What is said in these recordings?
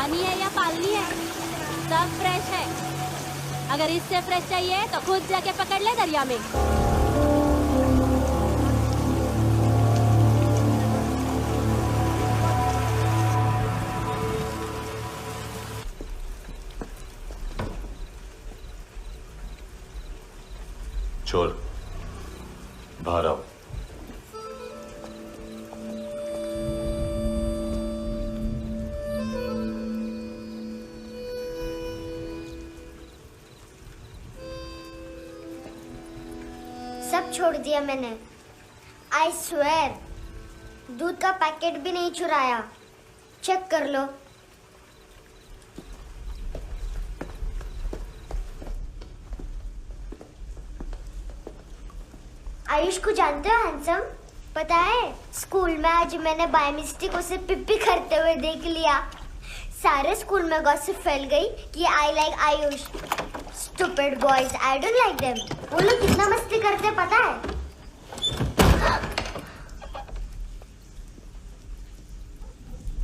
पानी है या पालनी है, सब फ्रेश है। अगर इससे फ्रेश चाहिए तो खुद जाके पकड़ ले दरिया में। चोर, बाहर आओ। सब छोड़ दिया मैंने। आई स्वेर, दूध का पैकेट भी नहीं चुराया। चेक कर लो। आयुष को जानते हो हैंडसम? पता है, स्कूल में आज मैंने बाय मिस्टेक उसे पिप्पी करते हुए देख लिया। सारे स्कूल में गॉसिप फैल गई कि I like Ayush. Stupid boys, I don't like them. वो लोग कितना मस्ती करते पता है?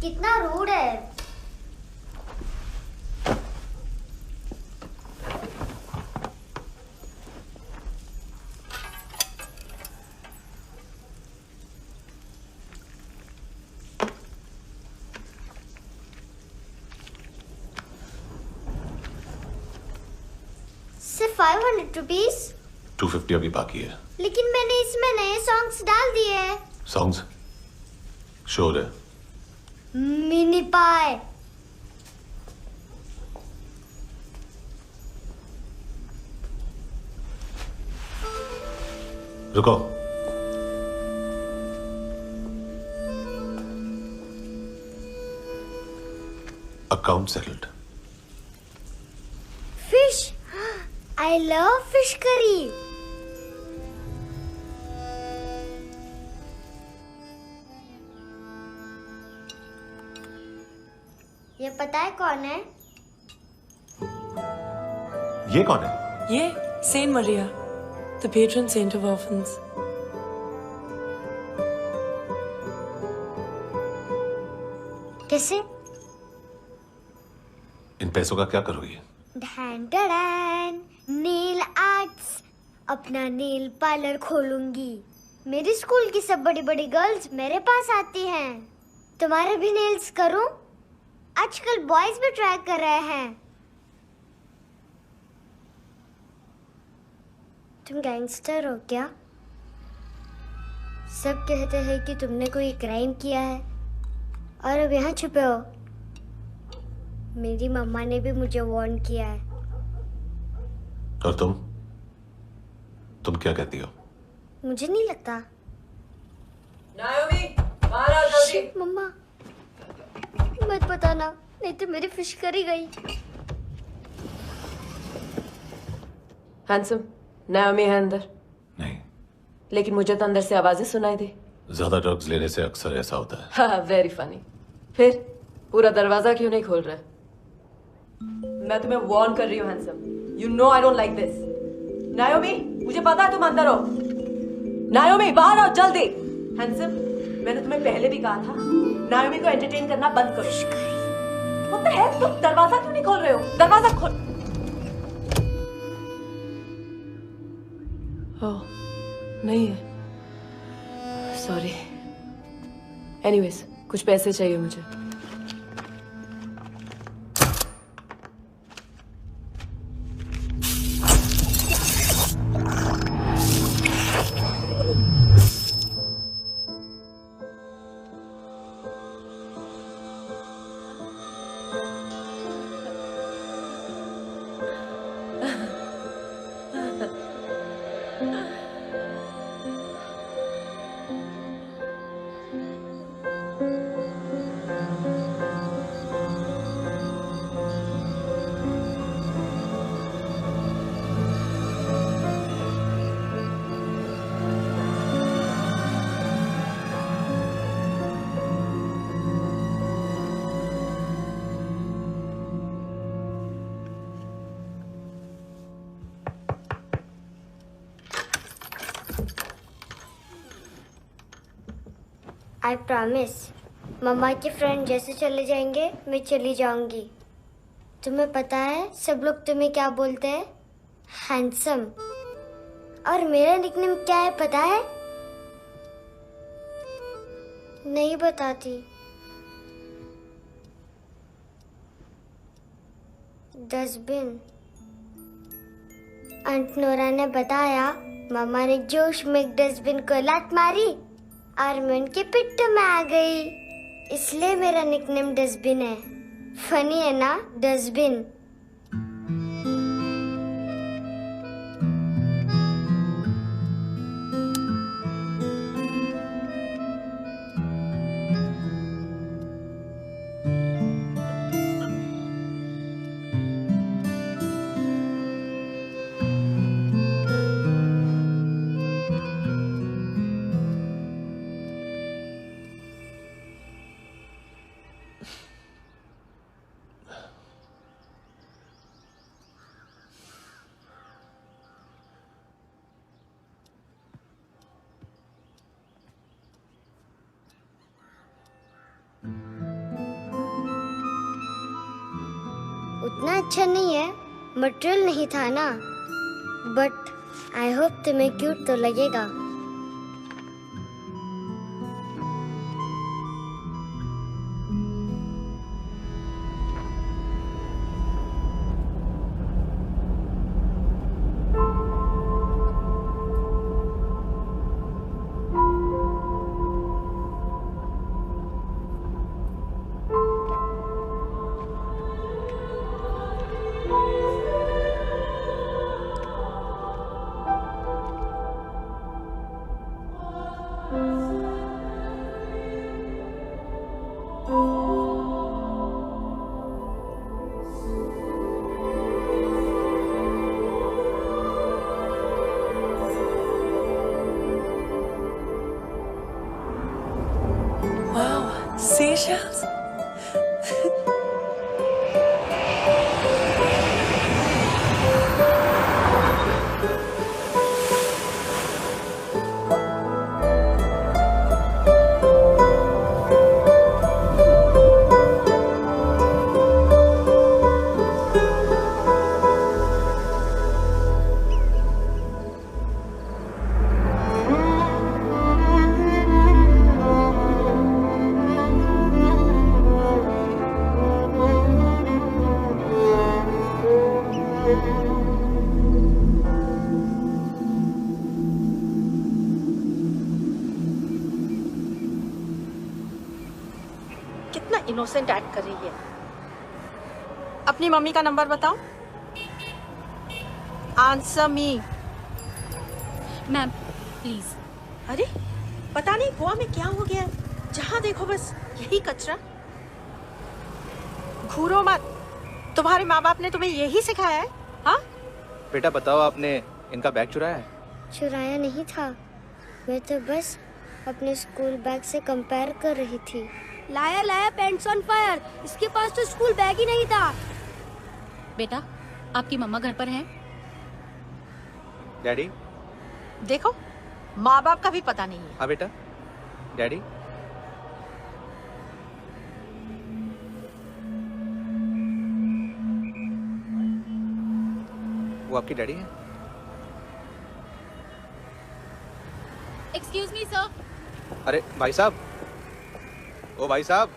कितना रूड है। सिर्फ 500 रुपीज। 250 अभी बाकी है। लेकिन मैंने इसमें नए सॉन्ग्स डाल दिए हैं। सॉन्ग्स? शोर है। मिनी पाए। रुको। Account settled. Fish, I love fish curry. ये पता है कौन है? ये कौन है? ये Saint Maria, the patron saint of orphans. कैसे? इन पैसों का क्या करोगी? ढैन ढैन, नेल आर्ट्स। अपना नेल पार्लर खोलूंगी। मेरी स्कूल की सब बड़ी बड़ी गर्ल्स मेरे पास आती हैं। तुम्हारे भी नेल्स करूं? आजकल बॉयज भी ट्राई कर रहे हैं। तुम गैंगस्टर हो क्या? सब कहते हैं कि तुमने कोई क्राइम किया है और अब यहाँ छुपे हो। मेरी मम्मा ने भी मुझे वार्न किया है। और तुम क्या कहती हो? मुझे नहीं लगता। नायोमी, बाहर आओ जल्दी। शिट, मम्मा मत बताना, नहीं तो मेरी फिश करी गई। हैंडसम, नायोमी है अंदर। नहीं। लेकिन मुझे तो अंदर से आवाजें सुनाई दी। ज्यादा ड्रग्स लेने से अक्सर ऐसा होता है। हाँ, वेरी फनी। फिर पूरा दरवाजा क्यों नहीं खोल रहे? मैं तुम्हें वार्न कर रही हूँ handsome. You know I don't like this. नायोमी, मुझे पता है तुम अंदर हो। नायोमी, बाहर आओ जल्दी। हैंडसम, मैंने तुम्हें पहले भी कहा था नायोमी को एंटरटेन करना बंद करो। What the hell? तुम दरवाजा क्यों नहीं खोल रहे हो? दरवाजा खोल। ओह, नहीं है। सॉरी। एनीवेज, कुछ पैसे चाहिए मुझे। I promise मम्मा के फ्रेंड जैसे चले जाएंगे मैं चली जाऊंगी। तुम्हें पता है सब लोग तुम्हें क्या बोलते हैं? हैंडसम। और मेरा निकनेम क्या है पता है? नहीं बताती। डस्टबिन। आंट नोरा ने बताया मामा ने जोश में एक डस्टबिन को लात मारी और मैं उनके पिट्ठू में आ गई, इसलिए मेरा निकनेम डस्टबिन है। फनी है ना डस्टबिन? उतना अच्छा नहीं है, मटेरियल नहीं था ना, बट आई होप तुम्हें क्यूट तो लगेगा। Seashells? इनोसेंट एक्ट कर रही है। अपनी मम्मी का नंबर बताओ। Answer me. Ma'am please. अरे पता नहीं गोवा में क्या हो गया है, जहाँ देखो बस यही कचरा। घूरो मत, तुम्हारे माँ बाप ने तुम्हें यही सिखाया है? हाँ बेटा बताओ, आपने इनका बैग चुराया है? चुराया नहीं था, मैं तो बस अपने स्कूल बैग से कंपेयर कर रही थी। लाया लाया पैंट्स ऑन फायर, इसके पास तो स्कूल बैग ही नहीं था। बेटा आपकी मम्मा घर पर हैं? डैडी देखो माँ बाप का भी पता नहीं है। हाँ बेटा। डैडी वो आपकी डैडी है? Excuse me sir. अरे भाई साहब, ओ भाई साहब,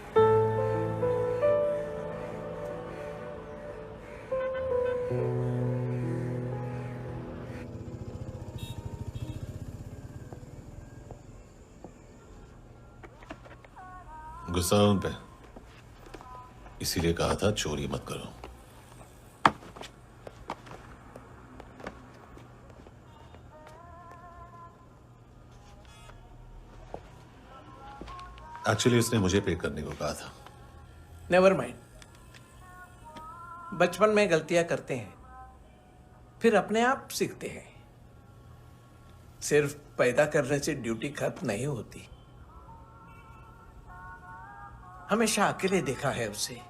गुस्सा उन पे, इसीलिए कहा था चोरी मत करो। एक्चुअली उसने मुझे पे करने को कहा था। नेवर माइंड, बचपन में गलतियां करते हैं, फिर अपने आप सीखते हैं। सिर्फ पैदा करने से ड्यूटी खत्म नहीं होती। हमेशा अकेले देखा है उसे।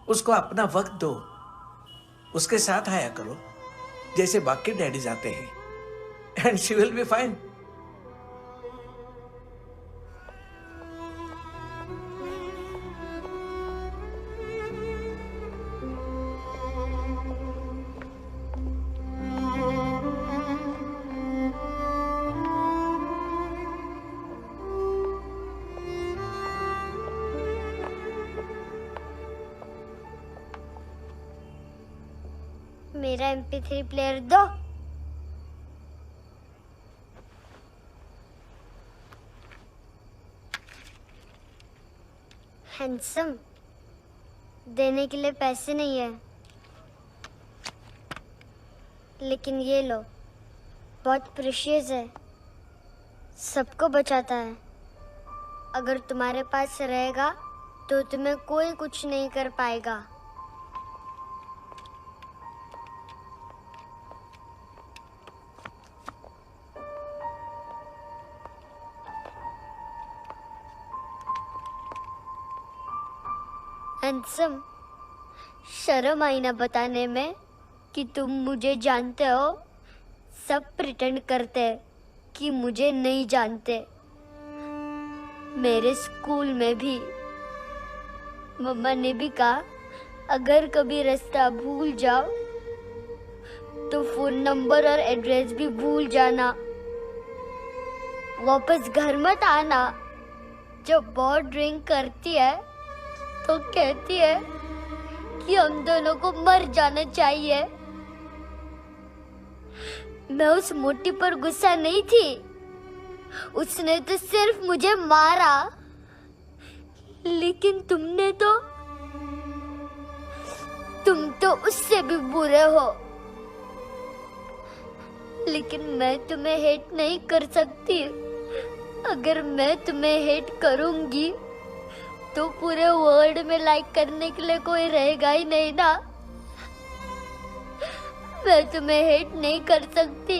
उसको अपना वक्त दो, उसके साथ आया करो जैसे बाकी डैडीज आते हैं, and she will be fine. मेरा MP3 प्लेयर दो। हैंडसम, देने के लिए पैसे नहीं है, लेकिन ये लो, बहुत प्रेशियस है, सबको बचाता है। अगर तुम्हारे पास रहेगा तो तुम्हें कोई कुछ नहीं कर पाएगा। हैंडसम, शर्म आई ना बताने में कि तुम मुझे जानते हो। सब प्रिटेंड करते हैं कि मुझे नहीं जानते। मेरे स्कूल में भी मम्मा ने भी कहा, अगर कभी रास्ता भूल जाओ तो फोन नंबर और एड्रेस भी भूल जाना, वापस घर मत आना। जब बहुत ड्रिंक करती है तो कहती है कि हम दोनों को मर जाना चाहिए। मैं उस मोटी पर गुस्सा नहीं थी, उसने तो सिर्फ मुझे मारा, लेकिन तुम तो उससे भी बुरे हो। लेकिन मैं तुम्हें हेट नहीं कर सकती। अगर मैं तुम्हें हेट करूंगी तो पूरे वर्ल्ड में लाइक करने के लिए कोई रहेगा ही नहीं ना। मैं तुम्हें हेट नहीं कर सकती।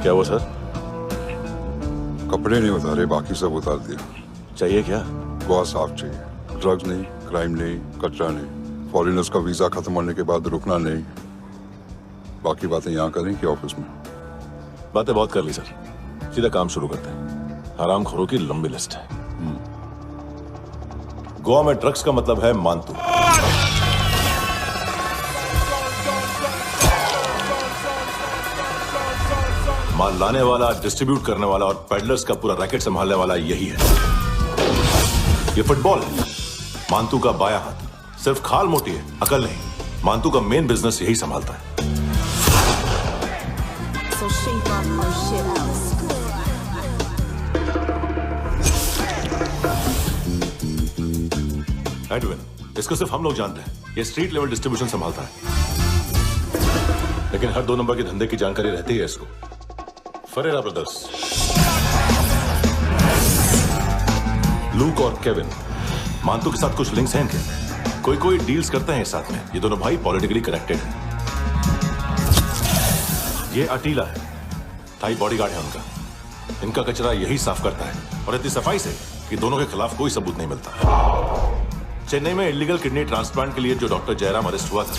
क्या हुआ सर? कपड़े नहीं उतारे, बाकी सब उतार दिया। चाहिए क्या? बहुत साफ चाहिए। ड्रग्स नहीं, क्राइम नहीं, कचरा नहीं। फॉरेनर्स का वीजा खत्म होने के बाद रुकना नहीं। बाकी बातें यहाँ करें कि ऑफिस में? बातें बहुत कर ली सर, सीधा काम शुरू करते हैं। हरामखोरों की लंबी लिस्ट है। गोवा में ड्रग्स का मतलब है मानतू। माल लाने वाला, डिस्ट्रीब्यूट करने वाला और पेडलर्स का पूरा रैकेट संभालने वाला यही है। ये फुटबॉल है, मानतू का बायां हाथ। सिर्फ खाल मोटी है, अकल नहीं। मानतू का मेन बिजनेस यही संभालता है। एडविन, इसको सिर्फ हम लोग जानते हैं। ये स्ट्रीट लेवल डिस्ट्रीब्यूशन संभालता है, लेकिन हर 2 नंबर के धंधे की जानकारी रहती है इसको। फरेरा ब्रदर्स, लूक और केविन, मानतू के साथ कुछ लिंक्स हैं इनके? कोई कोई डील्स करते हैं साथ में। ये दोनों भाई पॉलिटिकली कनेक्टेड हैं। ये अटीला है, थाई बॉडीगार्ड है उनका। इनका कचरा यही साफ करता है, और इतनी सफाई से कि दोनों के खिलाफ कोई सबूत नहीं मिलता। चेन्नई में इलीगल किडनी ट्रांसप्लांट के लिए जो डॉक्टर जयराम अरेस्ट हुआ था,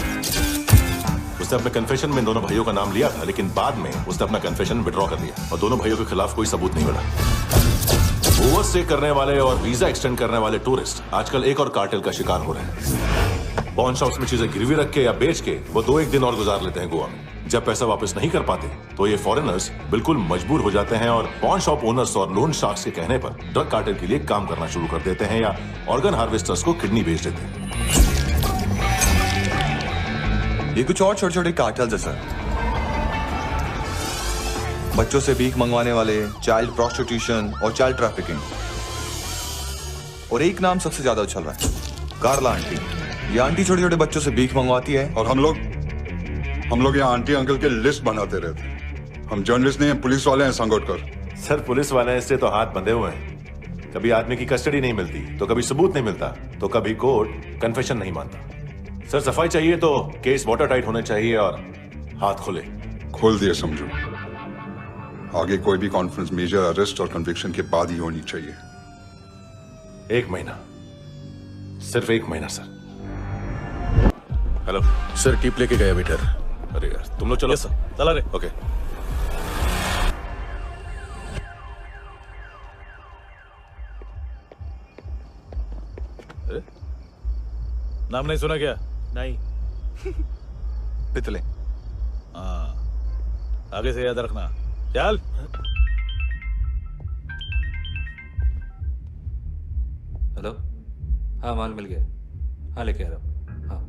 उसने अपने कन्फेशन में इन दोनों भाइयों का नाम लिया था, लेकिन बाद में उसने अपना कन्फेशन विड्रॉ कर दिया और दोनों भाइयों के खिलाफ कोई सबूत नहीं मिला। ओवरस्टे करने वाले और वीजा एक्सटेंड करने वाले टूरिस्ट आजकल एक और कार्टेल का शिकार हो रहे हैं। पॉन शॉप्स में चीजें गिरवी रख के या बेच के वो 2-1 दिन और गुजार लेते हैं गोवा में। जब पैसा वापस नहीं कर पाते तो ये फॉरेनर्स बिल्कुल मजबूर हो जाते हैं और पॉन शॉप ओनर्स और लोन शार्क्स के कहने पर ड्रग कार्टेल के लिए काम करना शुरू कर देते हैं या ऑर्गन हार्वेस्टर्स को किडनी बेच देते हैं। ये कुछ और छोटे छोटे कार्टेल्स है सर। बच्चों से भीख मंगवाने वाले, चाइल्ड प्रोस्टिट्यूशन और चाइल्ड ट्रैफिकिंग। और एक नाम सबसे ज्यादा उछल रहा है, कार्ला आंटी। ये आंटी छोटे छोटे बच्चों से भीख मंगवाती है। और हम लोग यहाँ आंटी अंकल के लिस्ट बनाते रहते हैं। हम जर्नलिस्ट नहीं हैं, पुलिस वाले हैं संगोटकर। सर पुलिस वाले हैं, इससे तो हाथ बंधे हुए हैं। कभी आदमी की कस्टडी नहीं मिलती तो कभी सबूत नहीं मिलता तो कभी कोर्ट कन्फेशन नहीं मानता। सर सफाई चाहिए तो केस वाटर टाइट होने चाहिए और हाथ खुले। खोल दिए समझो। आगे कोई भी कॉन्फ्रेंस मेजर अरेस्ट और कन्विक्शन के बाद ही होनी चाहिए। 1 महीना, सिर्फ 1 महीना सर। हेलो सर, टिप लेके गया वेटर। अरे यार तुम लोग चलो। सर चला रे। ओके। नाम नहीं सुना क्या? नहीं। पितले। हाँ, आगे से याद रखना। चल। हेलो, हाँ माल मिल गया। हाँ लेके आ रहा हूँ। हाँ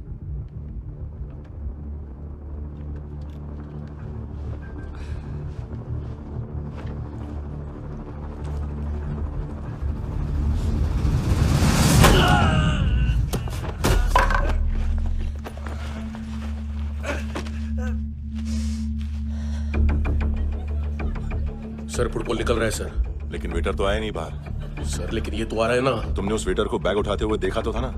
सर फुटबॉल निकल रहा है सर। लेकिन वेटर तो आया नहीं बाहर। सर लेकिन ये तो आ रहा है ना। तुमने उस वेटर को बैग उठाते हुए देखा तो था ना।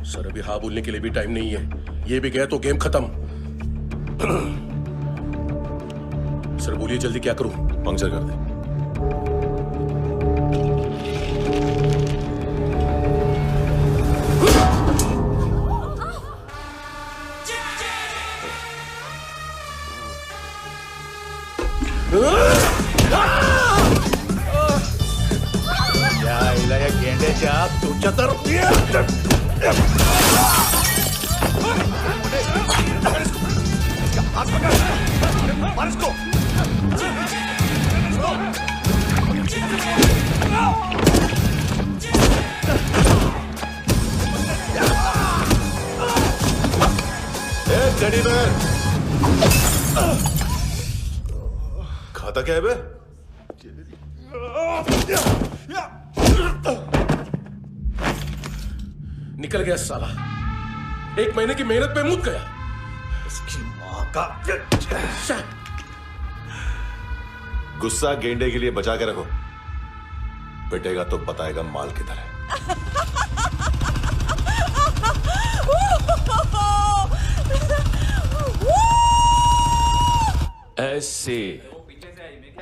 सर अभी हाँ बोलने के लिए भी टाइम नहीं है। ये भी गया तो गेम खत्म। सर बोलिए जल्दी क्या करूं? पंक्चर कर दे। गेंडे चाप तू चतर। मार इसको। टेडी बेयर खाता क्या है बे? निकल गया साला। 1 महीने की मेहनत पे मुक गया। इसकी माँ का। गुस्सा गेंडे के लिए बचा के रखो, पिटेगा तो बताएगा माल किधर है। ऐसे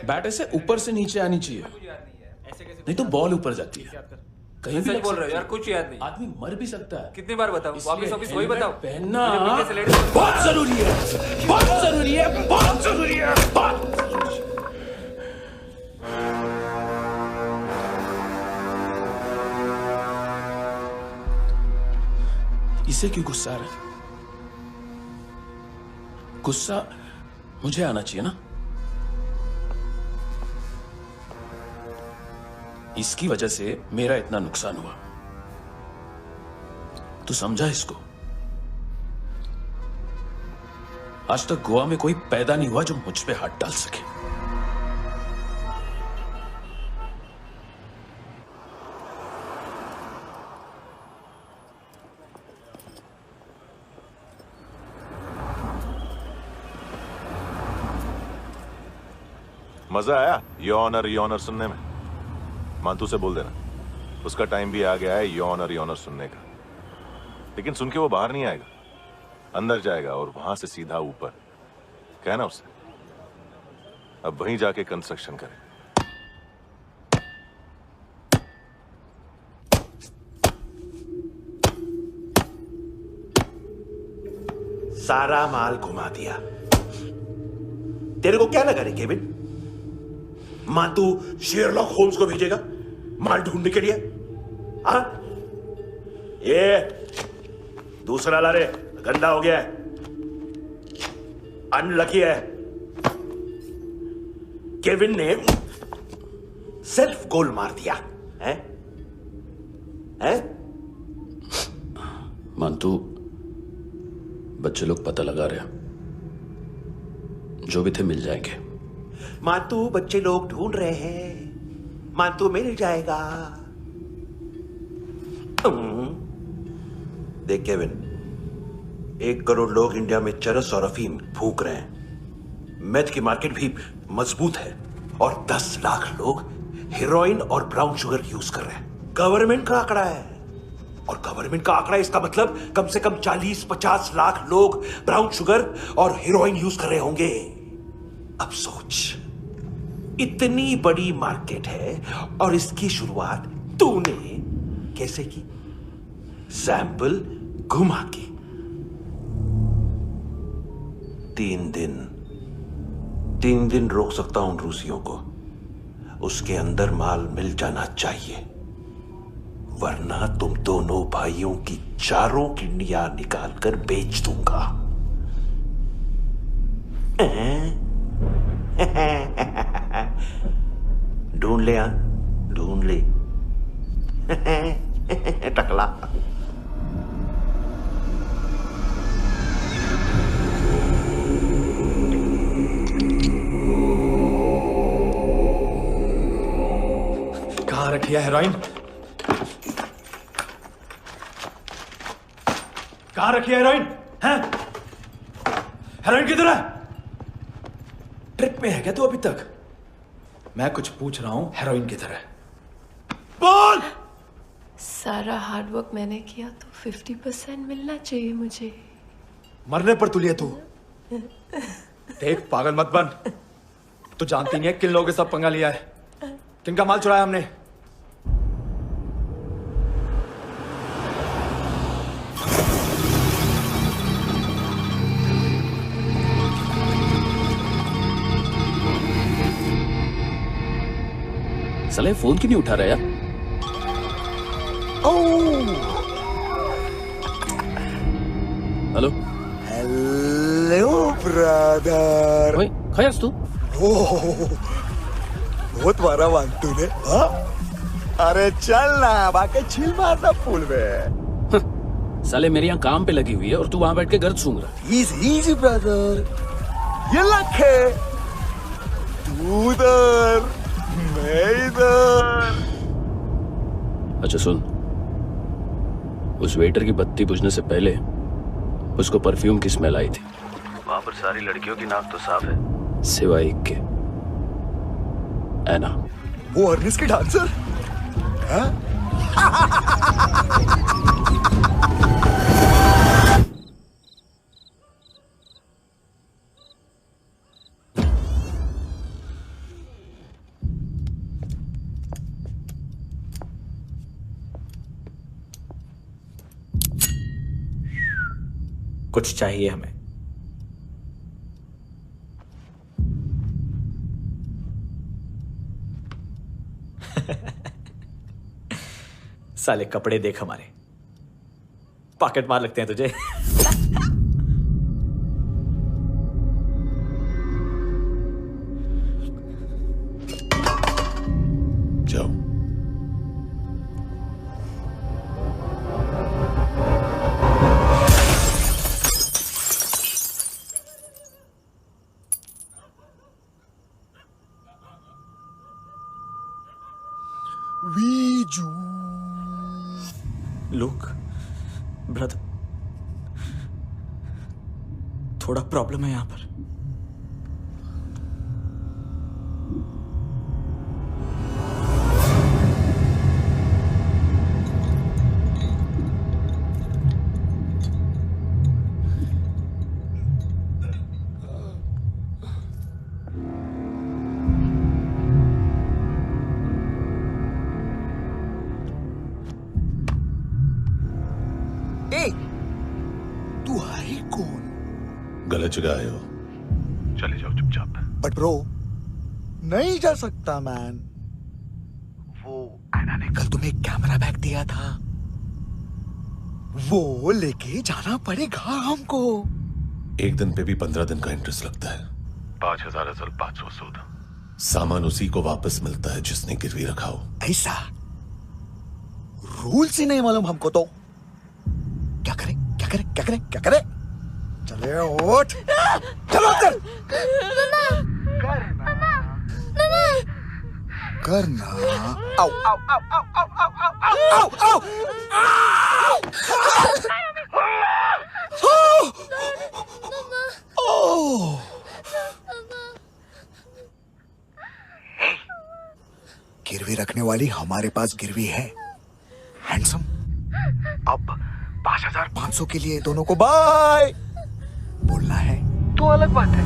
बैट ऐसे ऊपर से नीचे आनी चाहिए, नहीं तो बॉल ऊपर जाती है। कहीं भी बोल रहे हो यार, कुछ याद नहीं। आदमी मर भी सकता है। कितनी बार बताओ? वापिस वापिस वही बताओ। पहनना बहुत जरूरी है, बहुत जरूरी है, बहुत जरूरी है, बहुत। इसे क्यों गुस्सा आ रहा है? गुस्सा मुझे आना चाहिए ना। इसकी वजह से मेरा इतना नुकसान हुआ। तू समझा इसको? आज तक गोवा में कोई पैदा नहीं हुआ जो मुझ पे हाथ डाल सके। मजा आया ये ऑनर सुनने में? मानतू से बोल देना उसका टाइम भी आ गया है यॉनर सुनने का। लेकिन सुन के वो बाहर नहीं आएगा, अंदर जाएगा और वहां से सीधा ऊपर। कहना उससे अब वहीं जाके कंस्ट्रक्शन करे। सारा माल घुमा दिया। तेरे को क्या लगा रे केविन? मां तू शेरलॉक होम्स को भेजेगा माल ढूंढने के लिए? हाँ? ये दूसरा ला रे, गंदा हो गया है, अनलकी है। केविन ने सेल्फ गोल मार दिया है? हैं? मानतू, बच्चे लोग पता लगा रहे हैं, जो भी थे मिल जाएंगे। मानतू, बच्चे लोग ढूंढ रहे हैं, मानतू मिल जाएगा। देख केविन, 1 करोड़ लोग इंडिया में चरस और अफीम फूंक रहे हैं। मेथ की मार्केट भी मजबूत है और 10 लाख लोग हेरोइन और ब्राउन शुगर यूज कर रहे हैं। गवर्नमेंट का आंकड़ा है, और गवर्नमेंट का आंकड़ा, इसका मतलब कम से कम 40-50 लाख लोग ब्राउन शुगर और हेरोइन यूज कर रहे होंगे। अब सोच, इतनी बड़ी मार्केट है और इसकी शुरुआत तूने कैसे की? सैंपल घुमा के। 3 दिन रोक सकता हूं रूसियों को, उसके अंदर माल मिल जाना चाहिए, वरना तुम दोनों भाइयों की 4 किडनियां निकालकर बेच दूंगा। ढूंढ ले, ढूंढ ले टकला। कहाँ रखी है हेरोइन? कहाँ रखी है हेरोइन? हैं? हेरोइन किधर है? ट्रिप पे है क्या तू अभी तक? मैं कुछ पूछ रहा हूं, हेरोइन किधर है? बोल! सारा हार्डवर्क मैंने किया तो 50% मिलना चाहिए मुझे। मरने पर तुलिए तू। देख, पागल मत बन। तू जानती नहीं है किन लोगों के साथ पंगा लिया है, किनका माल चुराया हमने। साले फोन क्यों नहीं उठा रहा यार? Hello hello brother. ओए, खैर तू? बहुत मारा मानतू ने। हाँ? अरे चल ना, बाकी छिल मारना पुल में। साले मेरी यहाँ काम पे लगी हुई है और तू वहां बैठ के गर्द सूंघ रहा। इजी ब्रदर, ये लक है। तू उधर, मैं इधर। अच्छा सुन, उस वेटर की बत्ती बुझने से पहले उसको परफ्यूम की स्मेल आई थी। वहां पर सारी लड़कियों की नाक तो साफ है, सिवाय एक के, एना। वो अर्निस की डांसर? हाँ? कुछ चाहिए हमें। साले कपड़े देख हमारे, पॉकेट मार लगते हैं तुझे। जाओ। लुक ब्रदर, थोड़ा प्रॉब्लम है यहाँ पर। गलत जगह आए हो, चले जाओ चुपचाप। बट ब्रो नहीं जा सकता मैन। वो एना ने कल तुम्हें एक कैमरा बैग दिया था, वो लेके जाना पड़ेगा हमको। एक दिन पे भी 15 दिन का इंटरेस्ट लगता है। 5,000 असल 500 सूद। सामान उसी को वापस मिलता है जिसने गिरवी रखा हो। ऐसा रूल्स ही नहीं मालूम हमको तो। क्या करें क्या करें क्या करें क्या करें? चले उठ, चलो अंदर। करना आओ आओ आओ आओ आओ आओ आओ आओ। गिरवी रखने वाली हमारे पास गिरवी है हैंडसम। अब 5,500 के लिए दोनों को बाय बोलना है तो अलग बात है।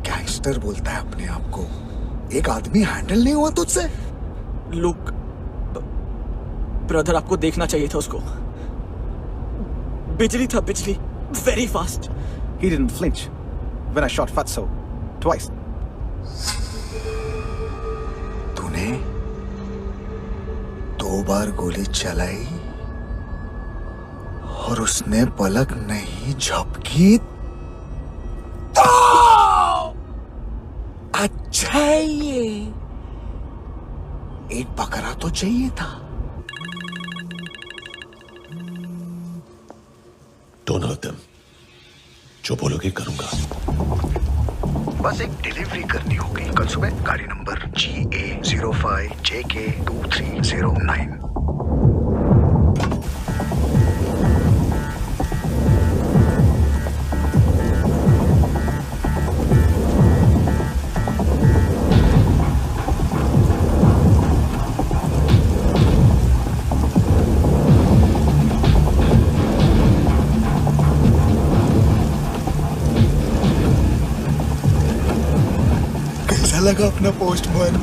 गैंगस्टर बोलता है अपने आप को। एक आदमी हैंडल नहीं हुआ तुझसे? लुक ब्रदर, आपको देखना चाहिए था उसको। बिजली था, बिजली, very fast. He didn't flinch when I shot Fatso twice. तूने 2 बार गोली चलाई और उसने पलक नहीं झपकी तो अच्छा है। ये एक बकरा तो चाहिए था। Don't hurt them. जो बोलोगे करूंगा। बस एक डिलीवरी करनी होगी कल सुबह। गाड़ी नंबर GA05JK2309। लगा अपना पोस्टमैन?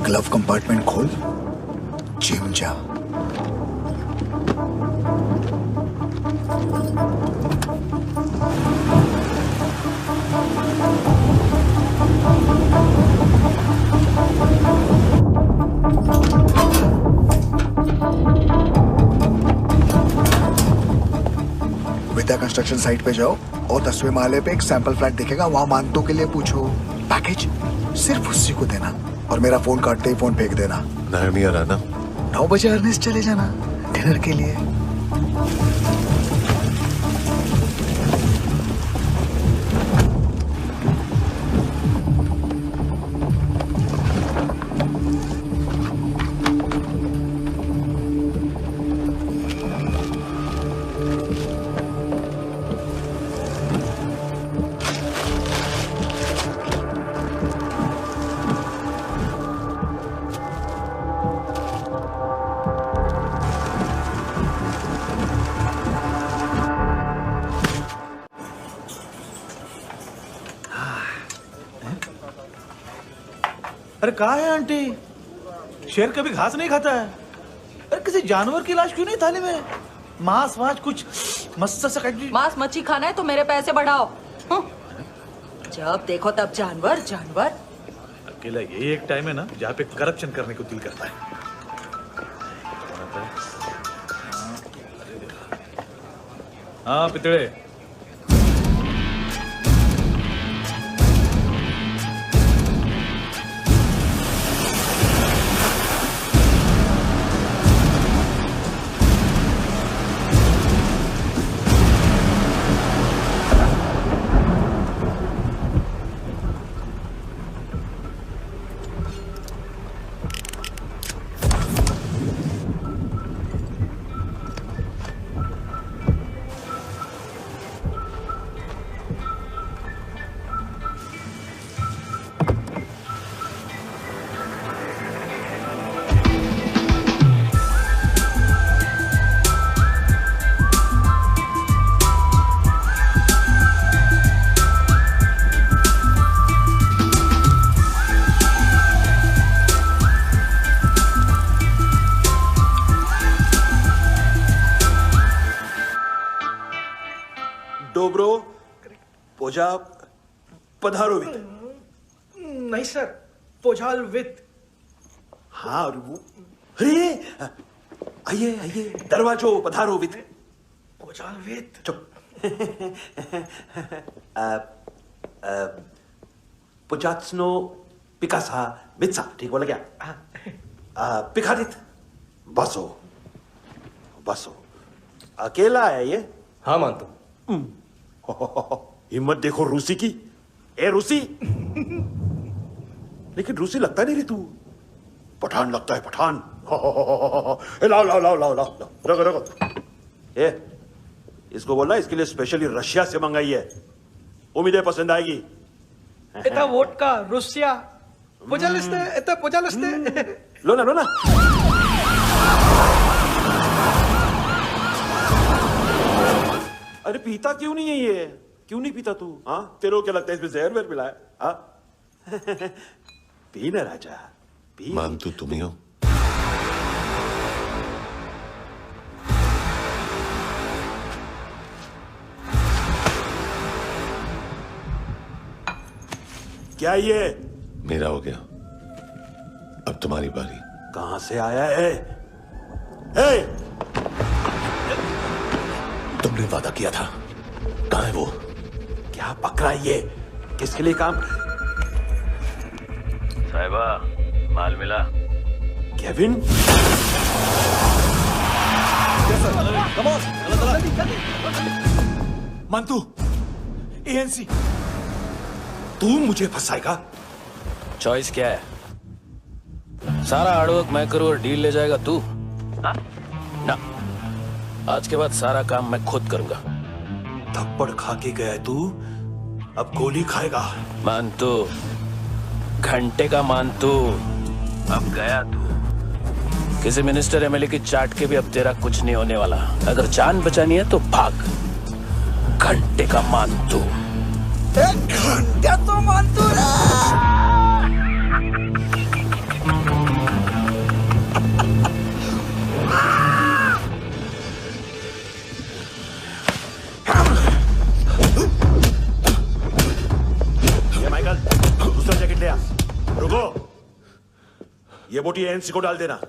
ग्लव कंपार्टमेंट खोल, जिम जा। कंस्ट्रक्शन साइट पे जाओ और 10वें माले पे एक सैंपल फ्लैट दिखेगा, वहां मानतो के लिए पूछो। पैकेज सिर्फ उसी को देना और मेरा फोन काटते ही फोन फेंक देना। नायोमी आ रहा ना? 9 बजे अर्नेस्ट चले जाना डिनर के लिए। अरे कहाँ है आंटी? शेर कभी घास नहीं खाता है। अरे किसी जानवर की लाश क्यों नहीं थाली में? मांस वास कुछ मस्त सा मांस मच्छी खाना है तो मेरे पैसे बढ़ाओ। जब देखो तब जानवर जानवर। अकेला यही एक टाइम है ना जहाँ पे करप्शन करने को दिल करता है। हाँ पितड़े। डोब्रो पोजा पधारोवित। नहीं सर, पोजाल विथ। हाँ वो अरे आइए आइए दरवाजो पधारोवित। पोजाल विथ। चुप। पुजात्सनो पिकासा मित्सा, ठीक बोला क्या? पिकादित बसो बसो। अकेला है ये? हाँ मानतो। हिम्मत देखो रूसी की। ए रूसी। लेकिन रूसी लगता नहीं रे तू, पठान लगता है पठान। लाओ लाओ लाओ लाओ लाओ रखो रखो। ए इसको बोलना इसके लिए स्पेशली रशिया से मंगाई है, उम्मीदें पसंद आएगी। इतना वोडका रुसिया पोजालिस्ते इतना पोजालिस्ते। लो ना लो ना। अरे पीता क्यों नहीं है ये? क्यों नहीं पीता तू? हाँ तेरे को क्या लगता है इसमें जहर वहर मिला है? हाँ पी ना राजा पी। मानतू तुम ही हो? क्या ये? मेरा हो गया, अब तुम्हारी बारी। कहां से आया है? ए! तुमने वादा किया था, कहां है वो? क्या पकड़ा ये? किसके लिए काम? साहिबा माल मिला? केविन? मंतू एएनसी। तू मुझे फंसाएगा? चॉइस क्या है? सारा हार्डवर्क मैं करूं और डील ले जाएगा तू? ना, आज के बाद सारा काम मैं खुद करूंगा। थप्पड़ खा के गया तू, अब गोली खाएगा। मानतू, घंटे का मानतू, अब गया तू। किसी मिनिस्टर एमएलए की चाट के भी अब तेरा कुछ नहीं होने वाला। अगर जान बचानी है तो भाग। घंटे का मानतू। एक घंटा तो मानतू माइकल, दूसरा जैकेट ले आ। रुको, ये बोटी एएनसी को डाल देना।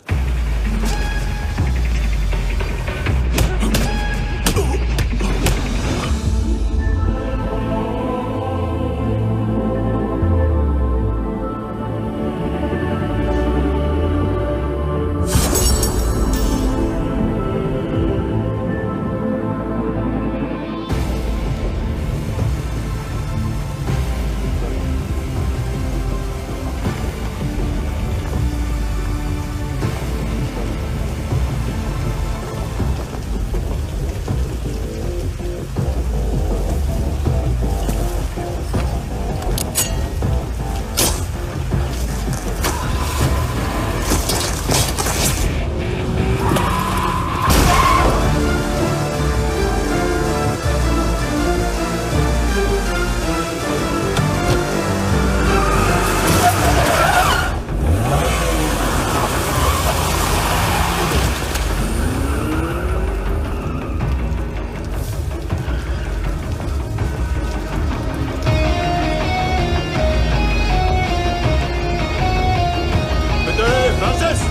फ्रांसिस!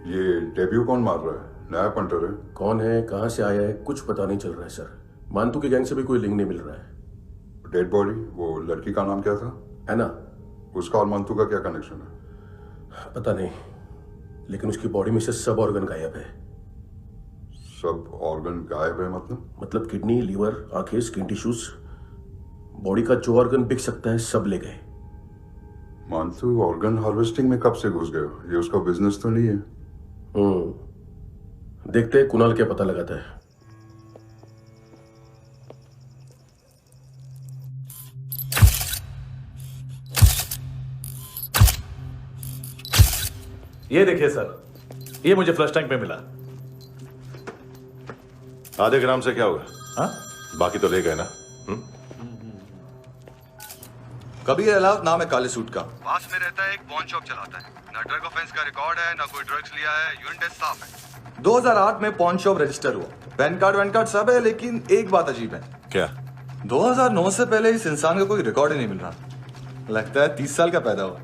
ये डेब्यू कौन मार रहा है? नया पंटर है? कौन है, कहां से आया है, कुछ पता नहीं चल रहा है सर। मानतू के गैंग से भी कोई लिंक नहीं मिल रहा है। डेड बॉडी, वो लड़की का नाम क्या था? एना। उसका और मानतू का क्या कनेक्शन है? पता नहीं, लेकिन उसकी बॉडी में से सब ऑर्गन गायब है। सब ऑर्गन गायब है मतलब किडनी, लीवर, आंखें, स्किन टिश्यूज, बॉडी का जो ऑर्गन बिक सकता है सब ले गए। मानतू ऑर्गन हार्वेस्टिंग में कब से घुस गए? ये उसका बिजनेस तो नहीं है? देखते हैं कुणाल क्या पता लगाता है। ये देखिए सर, ये मुझे फ्लश टैंक में मिला। आधे ग्राम से क्या होगा? हाँ? बाकी तो ले गए ना? कबीर अलाव नाम है काले सूट का, पास में रहता है, एक पॉन शॉप चलाता है। ना ड्रग ऑफेंस का रिकॉर्ड है, ना कोई ड्रग्स लिया है, यूरिन टेस्ट साफ है। 2008 में पॉन शॉप रजिस्टर हुआ, पैन कार्ड वैन कार्ड सब है, लेकिन एक बात अजीब है। क्या? 2009 से पहले इस इंसान का कोई रिकॉर्ड ही नहीं मिल रहा। लगता है 30 साल का पैदा हुआ।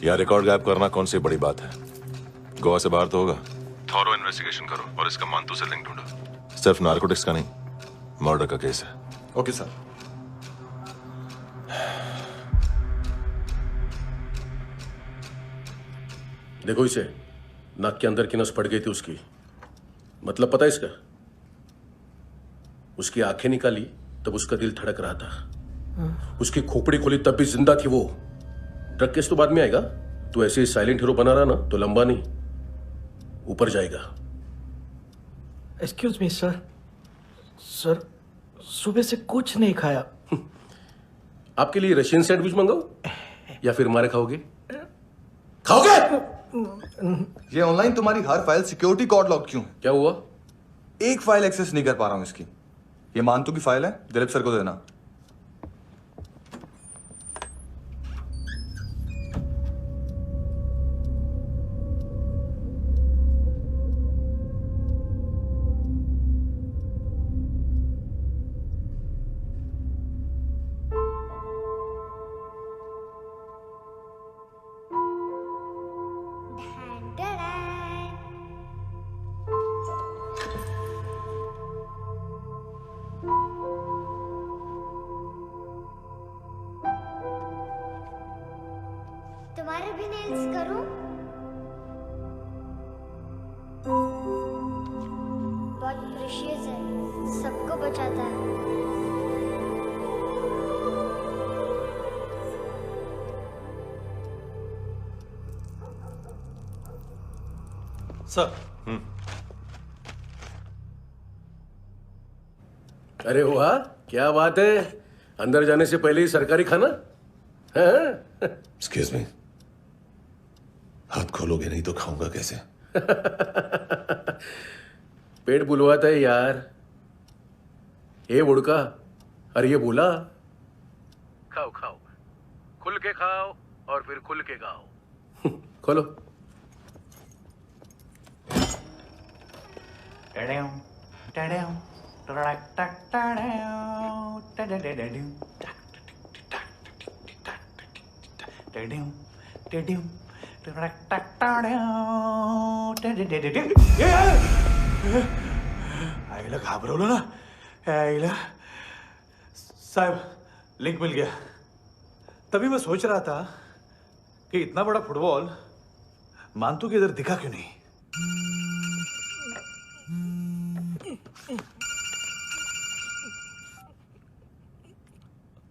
यार रिकॉर्ड गायब करना कौन सी बड़ी बात है? गोवा से बाहर तो होगा। थॉरो इन्वेस्टिगेशन करो और इसका मानतू से लिंक ढूंढो। सिर्फ नार्कोटिक्स का नहीं, मर्डर का केस है। Okay sir. देखो इसे, नाक के अंदर की नस पड़ गई थी उसकी। मतलब पता है इसका? उसकी आंखें निकाली तब उसका दिल धड़क रहा था। उसकी खोपड़ी खोली तब भी जिंदा थी वो। ड्रग केस तो बाद में आएगा। तो ऐसे साइलेंट हीरो बना रहा ना तो लंबा नहीं, ऊपर जाएगा। एक्सक्यूज मी सर, सर सुबह से कुछ नहीं खाया। आपके लिए रशियन सैंडविच मंगाओ या फिर मारे खाओगे? खाओगे? ये ऑनलाइन तुम्हारी हर फाइल सिक्योरिटी कोड लॉक क्यों है? क्या हुआ? एक फाइल एक्सेस नहीं कर पा रहा हूं इसकी। ये मानतू की फाइल है, दिलीप सर को देना। भी नेल्स करूं? बहुत प्रेशियस है, सबको बचाता है। सर। अरे वाह, क्या बात है। अंदर जाने से पहले ही सरकारी खाना। एक्सक्यूज मी, हाथ खोलोगे नहीं तो खाऊंगा कैसे? पेट बुलवाता है यार। ये बुड़का, अरे ये बोला। खाओ खाओ, खुल के खाओ और फिर खुल के गाओ। खोलो। आईला घाबरवलं ना। आईला साहब, लिंक मिल गया। तभी मैं सोच रहा था कि इतना बड़ा फुटबॉल मानतू के इधर दिखा क्यों नहीं।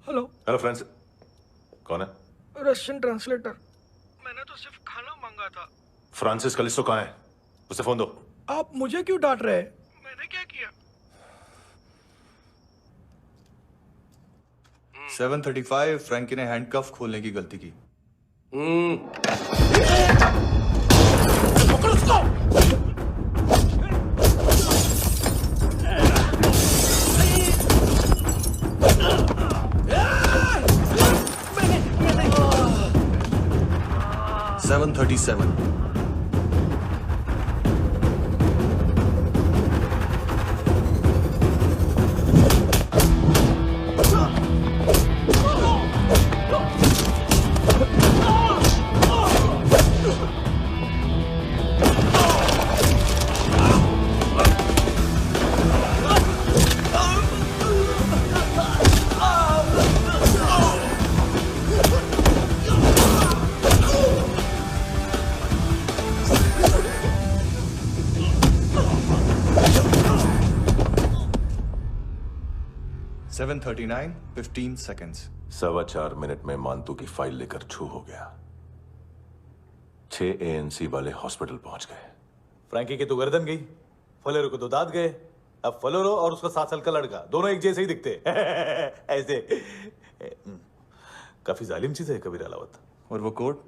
हेलो। हेलो फ्रेंड्स, कौन है? Russian translator. मैंने तो सिर्फ खाना मांगा था। फ्रांसिस कलिस्टो कहाँ है? उसे फोन दो। आप मुझे क्यों डांट रहे हैं? मैंने क्या किया? 7:35 फ्रैंकी ने हैंडकफ खोलने की गलती की। पकड़ो उसको। 7:37 7:39 15 seconds। 4.25 मिनट में मानतू की फाइल लेकर छू हो गया। 6 ANC वाले हॉस्पिटल पहुंच गए। फ्रैंकी की तो गर्दन गई, फलेरो को तो दांत गए। अब फलेरो और उसका 7 साल का लड़का दोनों एक जैसे ही दिखते। ऐसे काफी जालिम चीज है कबीर अलावत। और वो कोड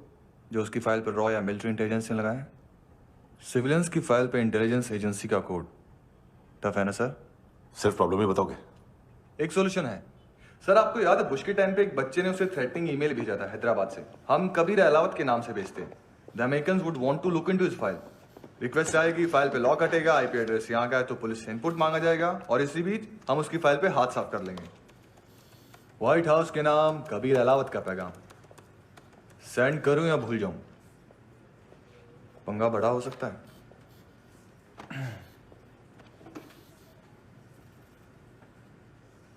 जो उसकी फाइल पर रॉ या मिलिट्री इंटेलिजेंस ने लगाया, सिविलियंस की फाइल पे इंटेलिजेंस एजेंसी का कोड। टफ है ना सर? सिर्फ प्रॉब्लम ही बताओगे? एक सॉल्यूशन है सर। आपको याद है बुश के टाइम पे एक बच्चे ने उसे थ्रेटनिंग ईमेल भेजा था हैदराबाद से। हम कबीर अलावत के नाम से भेजते हैं। The Americans would want to look into his file. Request आएगी, फाइल पे लॉक हटेगा, आईपी एड्रेस यहाँ का है तो पुलिस से इनपुट मांगा जाएगा और इसी बीच हम उसकी फाइल पे हाथ साफ कर लेंगे। व्हाइट हाउस के नाम कबीर अलावत का पैगाम। सेंड करूं या भूल जाऊं? पंगा बड़ा हो सकता है।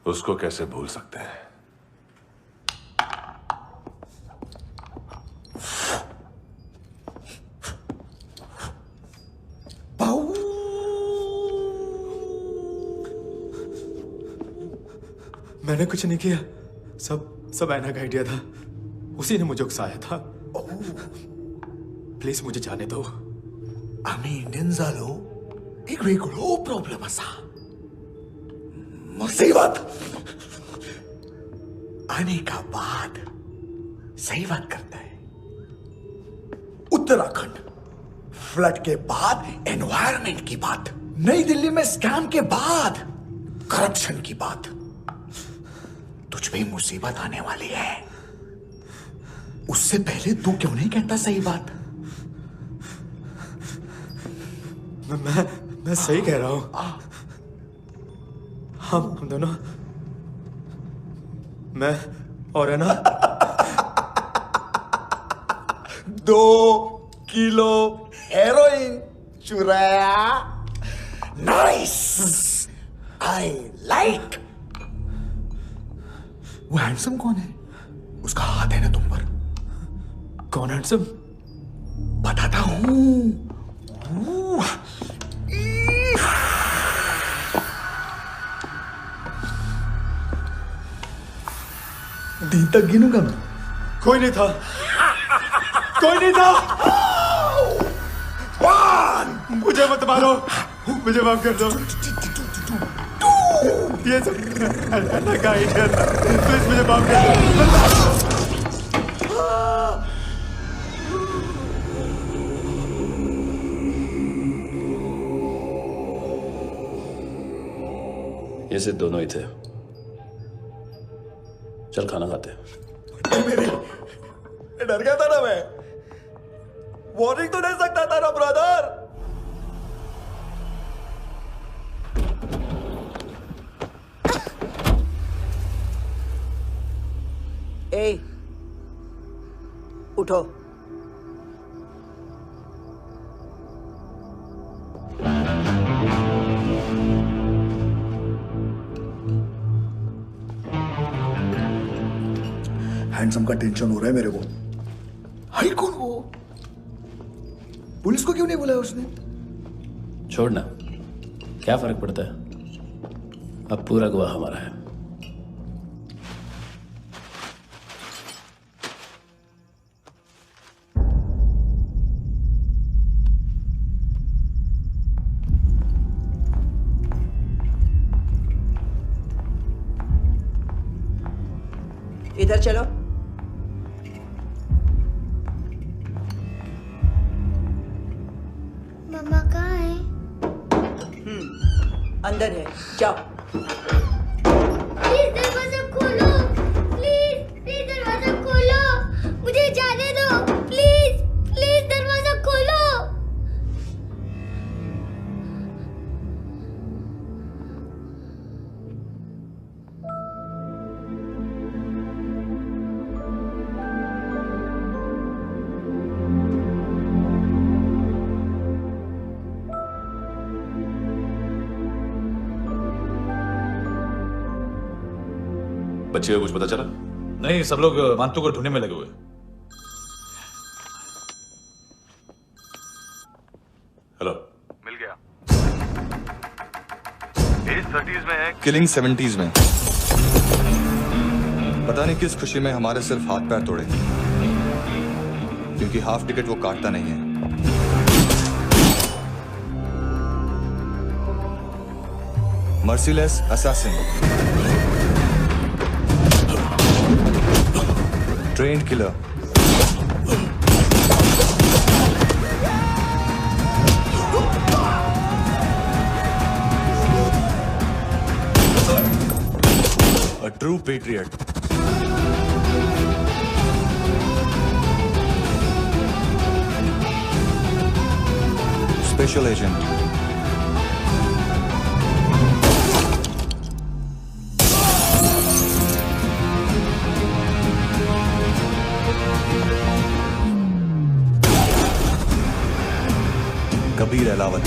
उसको कैसे भूल सकते हैं? मैंने कुछ नहीं किया, सब ऐना का आइडिया था। उसी ने मुझे उकसाया था। प्लीज मुझे जाने दो। आम्ही इंडियन झालो एक वेगळो प्रॉब्लेम असा। मुसीबत आने का बाद सही बात करता है। उत्तराखंड फ्लड के बाद एनवायरनमेंट की बात, नई दिल्ली में स्कैम के बाद करप्शन की बात। तुझ पे मुसीबत आने वाली है, उससे पहले तू क्यों नहीं कहता सही बात? मैं सही कह रहा हूं। हम दोनों, मैं और है ना 2 किलो हेरोइन चुराया। Nice, I like. वो हैंडसम कौन है? उसका हाथ है ना तुम पर? कौन हैंडसम? बताता हूं। दिन तक गिनूंगा मैं। कोई नहीं था, कोई नहीं था। मुझे मत मारो, मुझे माफ कर दो। ये सब लगा इधर, प्लीज मुझे माफ कर दो। ये सिर्फ दोनों ही थे। चल खाना खाते हैं। डर गया था ना मैं। वार्निंग तो दे सकता था ना ब्रदर। ए, उठो। हैंडसम का टेंशन हो रहा है मेरे को। हाई कौन वो? पुलिस को क्यों नहीं बुलाया उसने? छोड़ना, क्या फर्क पड़ता है? अब पूरा गवाह हमारा है। इधर चलो। मम्मा कहाँ है? अंदर है, जाओ। प्लीज दरवाजा खोलो, प्लीज दरवाजा खोलो, मुझे जाने दो, प्लीज दरवाजा खोलो। बच्चे को कुछ पता चला? नहीं, सब लोग मानतू को ढूंढने में लगे हुए। हेलो, मिल गया। एज 30s में है, किलिंग 70s में। पता नहीं किस खुशी में हमारे सिर्फ हाथ पैर तोड़े, क्योंकि हाफ टिकट वो काटता नहीं है। Merciless assassin, trained killer, a true patriot, special agent, Kabir Alawat,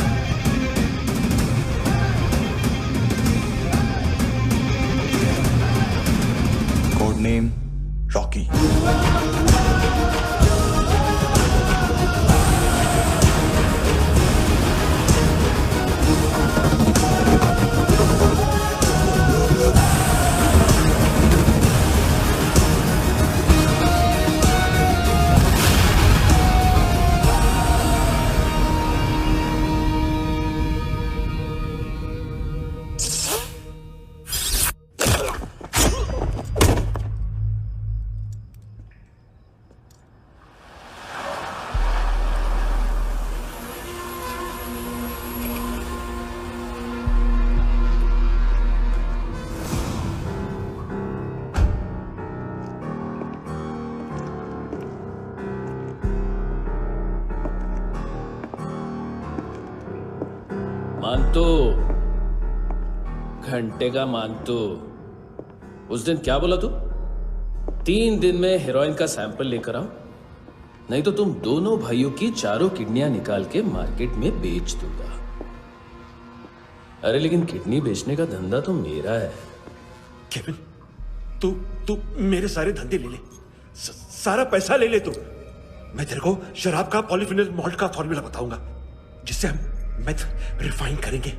code name Rocky. मानतू, घंटे का मानतू, उस दिन क्या बोला तू? 3 दिन में हेरोइन का सैंपल लेकर आओ, नहीं तो तुम दोनों भाइयों की चारों किडनियां निकाल के मार्केट में बेच दूंगा। अरे लेकिन किडनी बेचने का धंधा तो मेरा है। केविन, तू मेरे सारे धंधे ले ले, सारा पैसा ले ले तू, मैं तेरे को शराब का पॉलीफिनल मॉल्ट का फॉर्मूला बताऊंगा, जिससे हम मेथ रिफाइन करेंगे,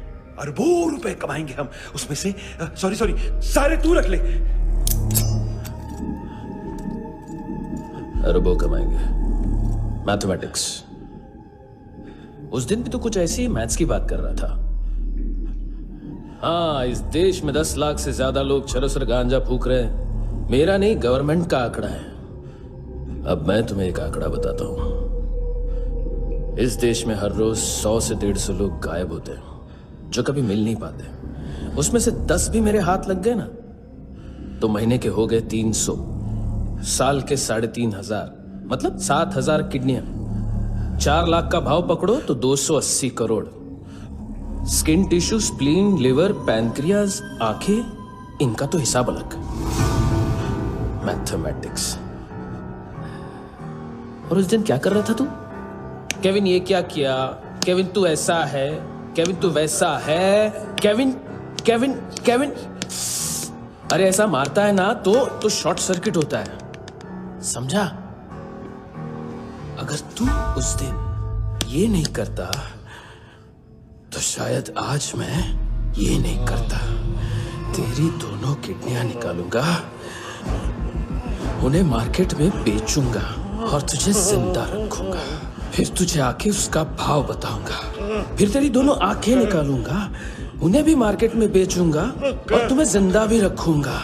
अरबों रुपए कमाएंगे हम उसमें से। सॉरी सारे तू रख ले। अरबों कमाएंगे, मैथमेटिक्स। उस दिन भी तो कुछ ऐसी मैथ्स की बात कर रहा था। हाँ, इस देश में 10 लाख से ज्यादा लोग चरस और गांजा फूक रहे हैं। मेरा नहीं, गवर्नमेंट का आंकड़ा है। अब मैं तुम्हें एक आंकड़ा बताता हूं। इस देश में हर रोज 100 से 150 लोग गायब होते हैं जो कभी मिल नहीं पाते। उसमें से 10 भी मेरे हाथ लग गए ना तो महीने के हो गए 300, साल के 3,500, मतलब 7,000 किडनियां। 4 लाख का भाव पकड़ो तो 280 crore. Skin tissue, spleen, liver, pancreas, आंखें, इनका तो हिसाब अलग। मैथमेटिक्स। और उस दिन क्या कर रहा था तू? केविन ये क्या किया, केविन तू ऐसा है, केविन तू वैसा है, केविन केविन केविन। अरे ऐसा मारता है ना तो शॉर्ट सर्किट होता है, समझा? अगर तू उस दिन ये नहीं करता तो शायद आज मैं ये नहीं करता। तेरी दोनों किडनियां निकालूंगा, उन्हें मार्केट में बेचूंगा और तुझे जिंदा रखूंगा। फिर तुझे आके उसका भाव बताऊंगा। फिर तेरी दोनों आंखें निकालूंगा, उन्हें भी मार्केट में बेचूंगा और तुम्हें जिंदा भी रखूंगा।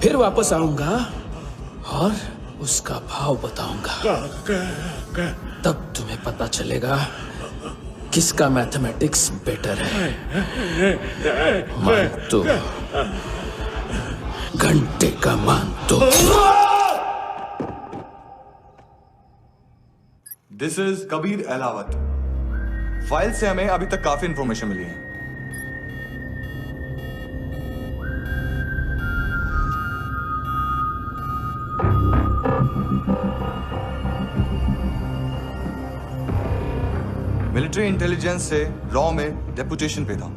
फिर वापस आऊंगा और उसका भाव बताऊंगा। तब तुम्हें पता चलेगा किसका मैथमेटिक्स बेटर है। मानतो, घंटे का मानतो। This is Kabir Ahlawat. File से हमें अभी तक काफी इंफॉर्मेशन मिली है। मिलिट्री इंटेलिजेंस से रॉ में डेपुटेशन पे था।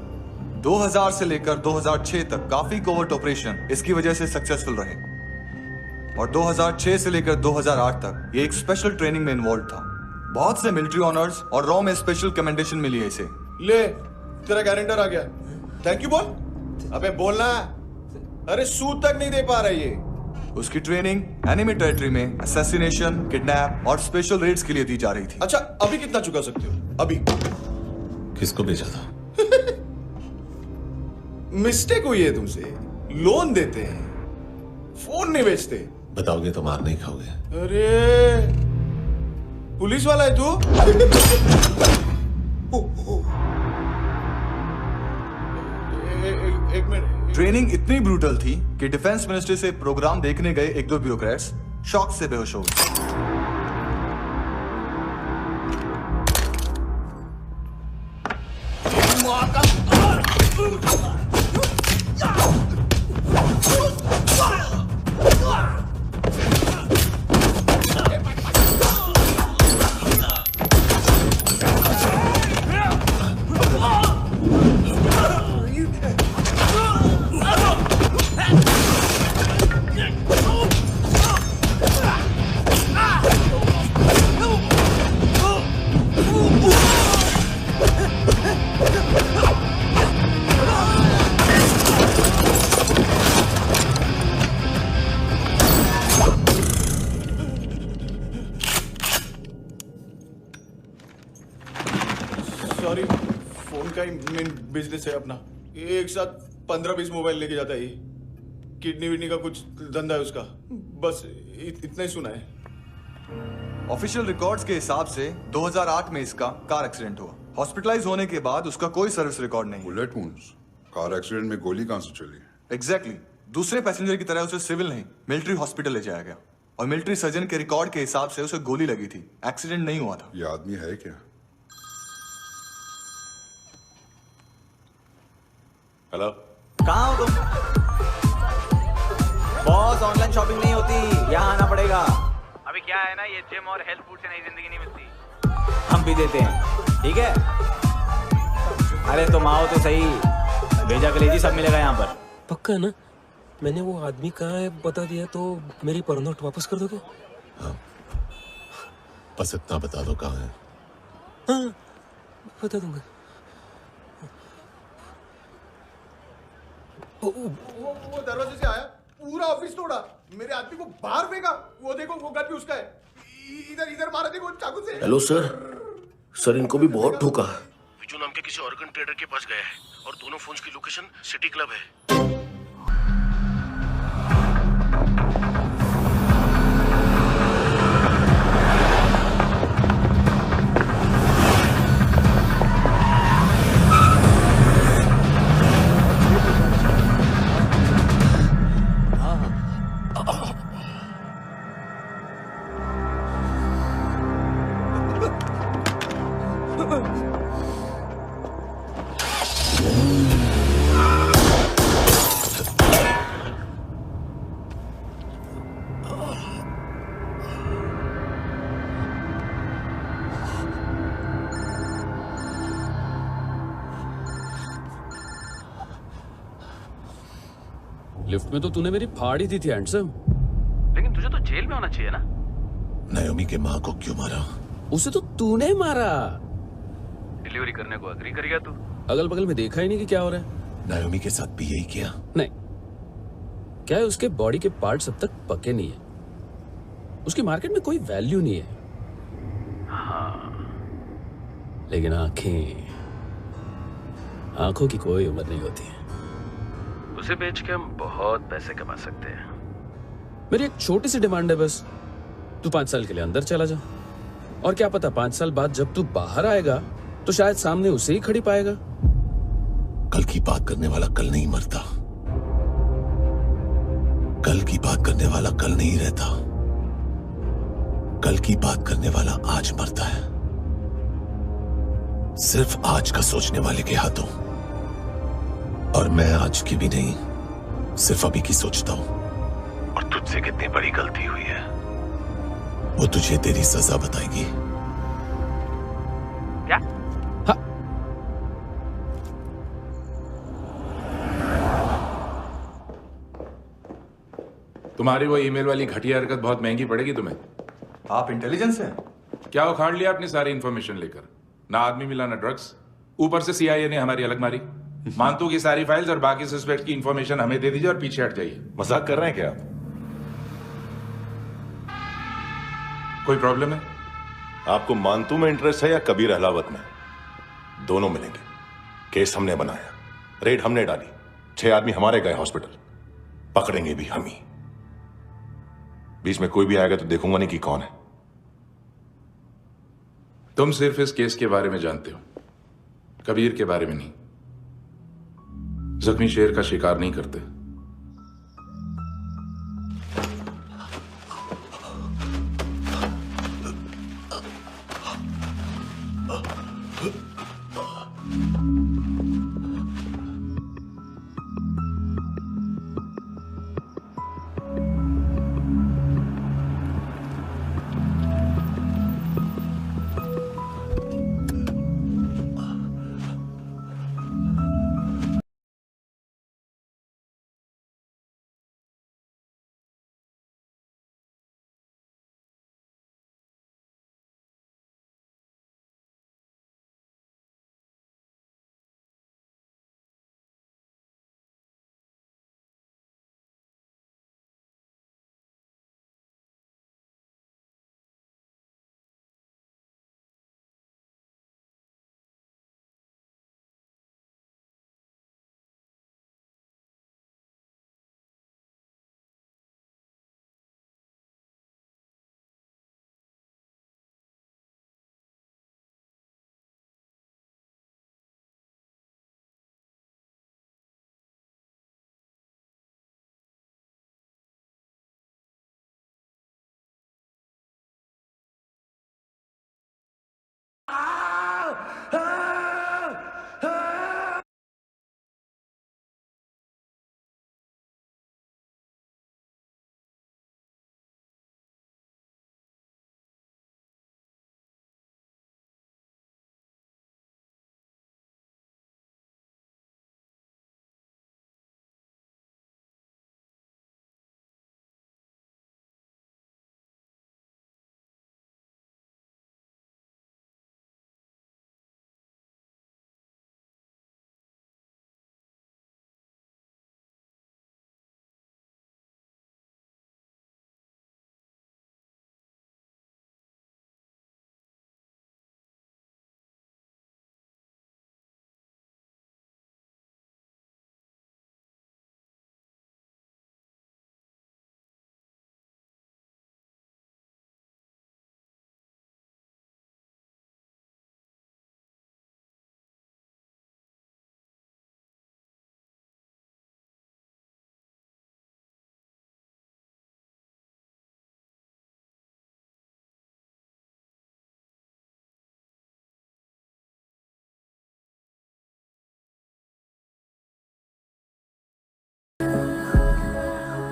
2000 से लेकर 2006 तक काफी कोवर्ट ऑपरेशन इसकी वजह से सक्सेसफुल रहे और 2006 से लेकर 2008 तक ये एक स्पेशल ट्रेनिंग में इन्वॉल्व था। बहुत से मिलिट्री ऑनर्स और रॉ में स्पेशल कमेंडेशन मिली है इसे। ले, तेरा गारंटर आ गया। थैंक यू बोल। अबे बोलना। अरे सूद तक नहीं दे पा रहा ये। उसकी ट्रेनिंग एनिमी टेरिटरी में असैसिनेशन, किडनैप और स्पेशल रेड्स के लिए दी जा रही थी। अच्छा, अभी कितना चुका सकते हो? अभी किसको भेजा था? मिस्टेक हुई है तुमसे। लोन देते हैं, फोन नहीं बेचते। बताओगे तो मार नहीं खाओगे। अरे पुलिस वाला है तू? एक मिनट। ट्रेनिंग इतनी ब्रूटल थी कि डिफेंस मिनिस्ट्री से प्रोग्राम देखने गए 1-2 ब्यूरोक्रेट्स शॉक से बेहोश हो गए। सॉरी, फोन का ही मेन बिजनेस है अपना। एक साथ 15-20 मोबाइल लेके जाता है। किडनी विडनी का कुछ धंधा है उसका। बस इतना ही सुना है। ऑफिशियल रिकॉर्ड्स के हिसाब से 2008 में इसका कार एक्सीडेंट हुआ। हॉस्पिटलाइज होने के बाद उसका कोई सर्विस रिकॉर्ड नहीं। Bullet wounds. कार एक्सीडेंट में गोली कहां से चली? एग्जैक्टली। दूसरे पैसेंजर की तरह उसे सिविल नहीं, मिलिट्री हॉस्पिटल ले जाया गया और मिलिट्री सर्जन के रिकॉर्ड के हिसाब से उसे गोली लगी थी। एक्सीडेंट नहीं हुआ था। ये आदमी है क्या? हेलो, कहाँ हो तुम? बॉस, ऑनलाइन शॉपिंग नहीं होती, यहाँ आना पड़ेगा। अभी क्या है ना, ये जिम और हेल्थ फूड से नई जिंदगी नहीं मिलती। हम भी देते हैं, ठीक है? अरे तुम आओ तो सही, भेजा कलेजी सब मिलेगा यहाँ पर। पक्का ना? मैंने वो आदमी कहाँ है बता दिया तो मेरी पर नोट वापस कर दोगे? बस इतना बता दो कहाँ है। हाँ बता दूंगा। वो दरवाजे से आया, पूरा ऑफिस तोड़ा, मेरे आदमी को बाहर फेंका। वो देखो वो गन भी उसका है। इधर इधर मारा, देखो चाकू से। हेलो सर, सर इनको भी बहुत ठोका। विजू नाम के किसी ऑर्गन ट्रेडर के पास गया है और दोनों फोन्स की लोकेशन सिटी क्लब है। लिफ्ट में तो तूने मेरी फाड़ ही दी थी हैंडसम। लेकिन तुझे तो जेल में होना चाहिए ना। नायोमी के माँ को क्यों मारा? उसे तो तूने मारा। डिलीवरी करने को अग्री कर गया तू। अगल बगल में देखा ही नहीं कि क्या हो रहा है। नायोमी के साथ भी यही किया? नहीं, क्या है उसके बॉडी के पार्ट्स अब तक पके नहीं है। उसकी मार्केट में कोई वैल्यू नहीं है। हाँ, लेकिन आंखों की कोई उम्र नहीं होती है। उसे बेच के हम बहुत पैसे कमा सकते हैं। मेरी एक छोटी सी डिमांड है बस, तू 5 साल के लिए अंदर चला जा, और क्या पता 5 साल बाद जब तू बाहर आएगा तो शायद सामने उसे ही खड़ी पाएगा। कल की बात करने वाला कल नहीं मरता। कल की बात करने वाला कल नहीं रहता। कल की बात करने वाला आज मरता है। सिर्फ आज का सोचने वाले के हाथों। और मैं आज की भी नहीं, सिर्फ अभी की सोचता हूं। और तुझसे कितनी बड़ी गलती हुई है वो तुझे तेरी सजा बताएगी। क्या? हाँ। तुम्हारी वो ईमेल वाली घटिया हरकत बहुत महंगी पड़ेगी तुम्हें। आप इंटेलिजेंस हैं? क्या उखाड़ लिया अपनी सारी इंफॉर्मेशन लेकर? ना आदमी मिला ना ड्रग्स, ऊपर से CIA ने हमारी अलग मारी। मानतू की सारी फाइल्स और बाकी सस्पेक्ट की इंफॉर्मेशन हमें दे दीजिए और पीछे हट जाइए। मजाक कर रहे हैं क्या आप? कोई प्रॉब्लम है? आपको मानतू में इंटरेस्ट है या कबीर अहलावत में? दोनों मिलेंगे। केस हमने बनाया, रेड हमने डाली, 6 आदमी हमारे गए हॉस्पिटल, पकड़ेंगे भी हम ही। बीच में कोई भी आएगा तो देखूंगा नहीं कि कौन है। तुम सिर्फ इस केस के बारे में जानते हो, कबीर के बारे में नहीं। जख्मी शेर का शिकार नहीं करते।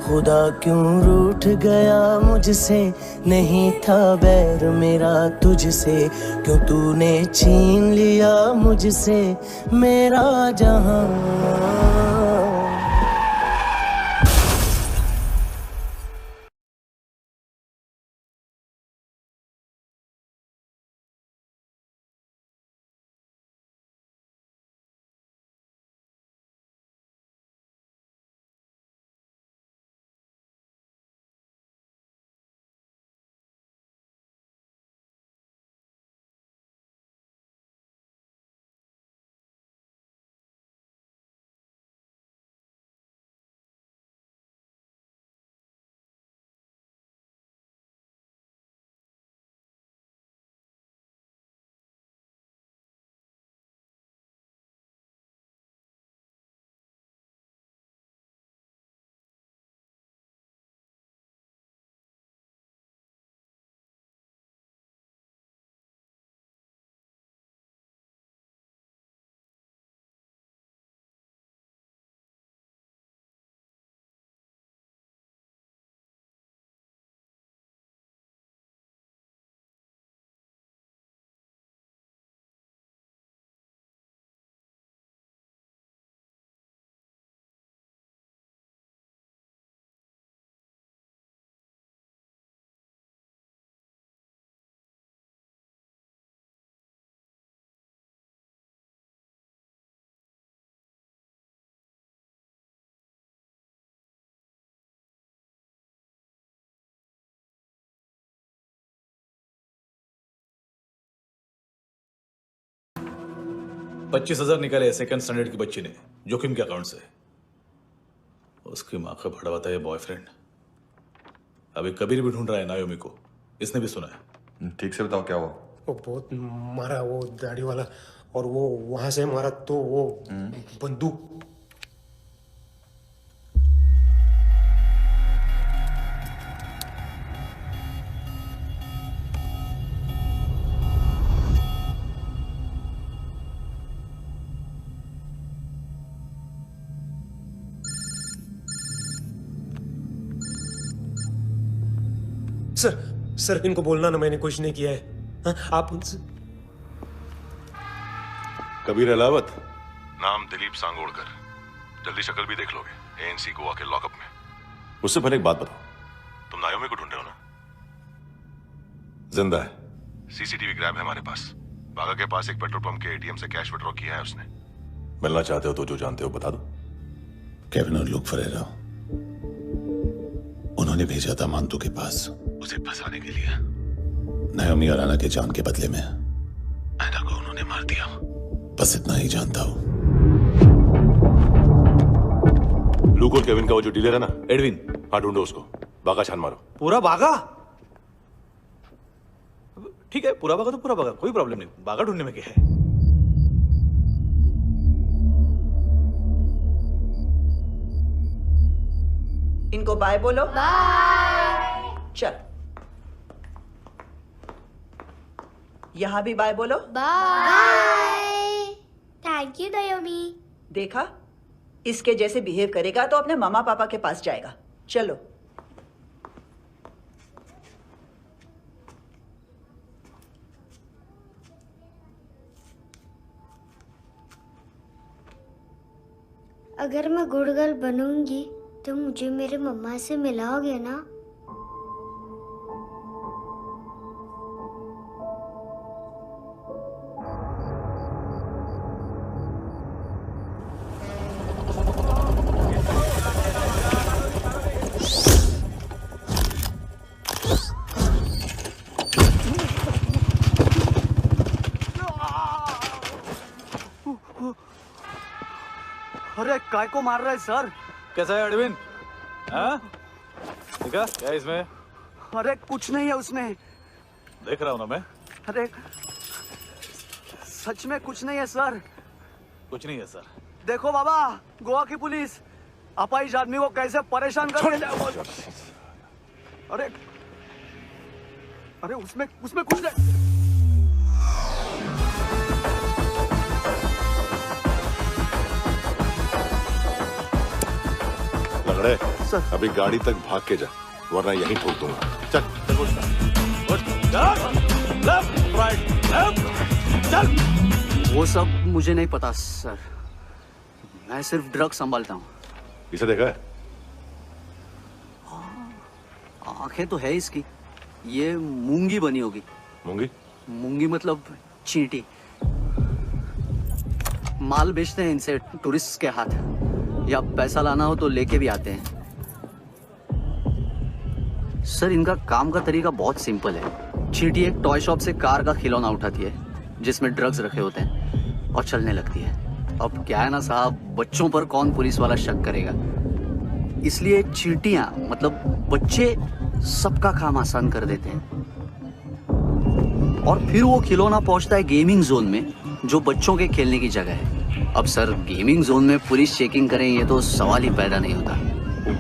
खुदा क्यों रूठ गया मुझसे, नहीं था बैर मेरा तुझसे, क्यों तूने छीन लिया मुझसे मेरा जहां। $25,000 निकाले सेकंड स्टैंडर्ड की बच्ची ने जोखिम के अकाउंट से। उसकी माँ का भड़वाता है बॉयफ्रेंड। अभी कबीर भी ढूंढ रहा है नायोमी को, इसने भी सुना है। ठीक से बताओ क्या हुआ। वो बहुत मारा वो दाढ़ी वाला, और वो वहां से मारा तो वो बंदूक। सर इनको बोलना ना मैंने कुछ नहीं किया है। हाँ, आप उनसे। कबीर अलावत, नाम दिलीप सांगोड़कर। जल्दी शक्ल भी देख लोगे एएनसी गोवा के लॉकअप में। मुझसे पहले एक बात बताओ, तुम नायोमी को ढूंढ रहे हो ना? जिंदा है, सीसीटीवी ग्रैब है हमारे पास। बागा के पास एक पेट्रोल पंप के एटीएम से कैश विड्रॉ किया है उसने। मिलना चाहते हो तो जो जानते हो बता दो। केविन और लुक फरेरा, उन्होंने भेजा था मांतू के पास उसे फंसाने के लिए। नायोमी और आना के जान के बदले में आना को उन्होंने मार दिया। बस इतना ही जानता हूं। लुक और केविन का वो जो डीलर है ना, एडविन, हाँ ढूंढो उसको। बागा छान मारो। पूरा बागा? ठीक है, पूरा बागा तो पूरा बागा, कोई प्रॉब्लम नहीं। बागा ढूंढने में क्या है। इनको बाय बोलो। बाय। चल, यहां भी बाय बोलो। बाय। Thank you नायोमी। देखा, इसके जैसे बिहेव करेगा तो अपने मामा पापा के पास जाएगा। चलो। अगर मैं गुड गर्ल बनूंगी तो मुझे मेरे मम्मा से मिलाओगे ना? अरे काय को मार रहा है सर? कैसा है एडविन? हाँ? देखा क्या इसमें? अरे कुछ नहीं है उसमें। देख रहा हूं ना मैं। अरे सच में कुछ नहीं है सर। कुछ नहीं है सर। देखो बाबा, गोवा की पुलिस अपाइज आदमी को कैसे परेशान कर रही है। अरे अरे उसमें कुछ नहीं। लंगड़े, सर। अभी गाड़ी तक भाग के जा, वरना यहीं ठोक दूंगा। चल चल। वो सब मुझे नहीं पता सर, मैं सिर्फ ड्रग संभालता हूँ। इसे देखा है? आंखें तो है इसकी, ये मूंगी बनी होगी। मूंगी? मूंगी मतलब चींटी। माल बेचते हैं इनसे टूरिस्ट के हाथ, या पैसा लाना हो तो लेके भी आते हैं। सर इनका काम का तरीका बहुत सिंपल है। चींटी एक टॉय शॉप से कार का खिलौना उठाती है जिसमें ड्रग्स रखे होते हैं और चलने लगती है। अब क्या है ना साहब, बच्चों पर कौन पुलिस वाला शक करेगा, इसलिए चींटियां मतलब बच्चे सबका काम आसान कर देते हैं। और फिर वो खिलौना पहुंचता है गेमिंग जोन में, जो बच्चों के खेलने की जगह है। अब सर गेमिंग जोन में पुलिस चेकिंग करें ये तो सवाल ही पैदा नहीं होता।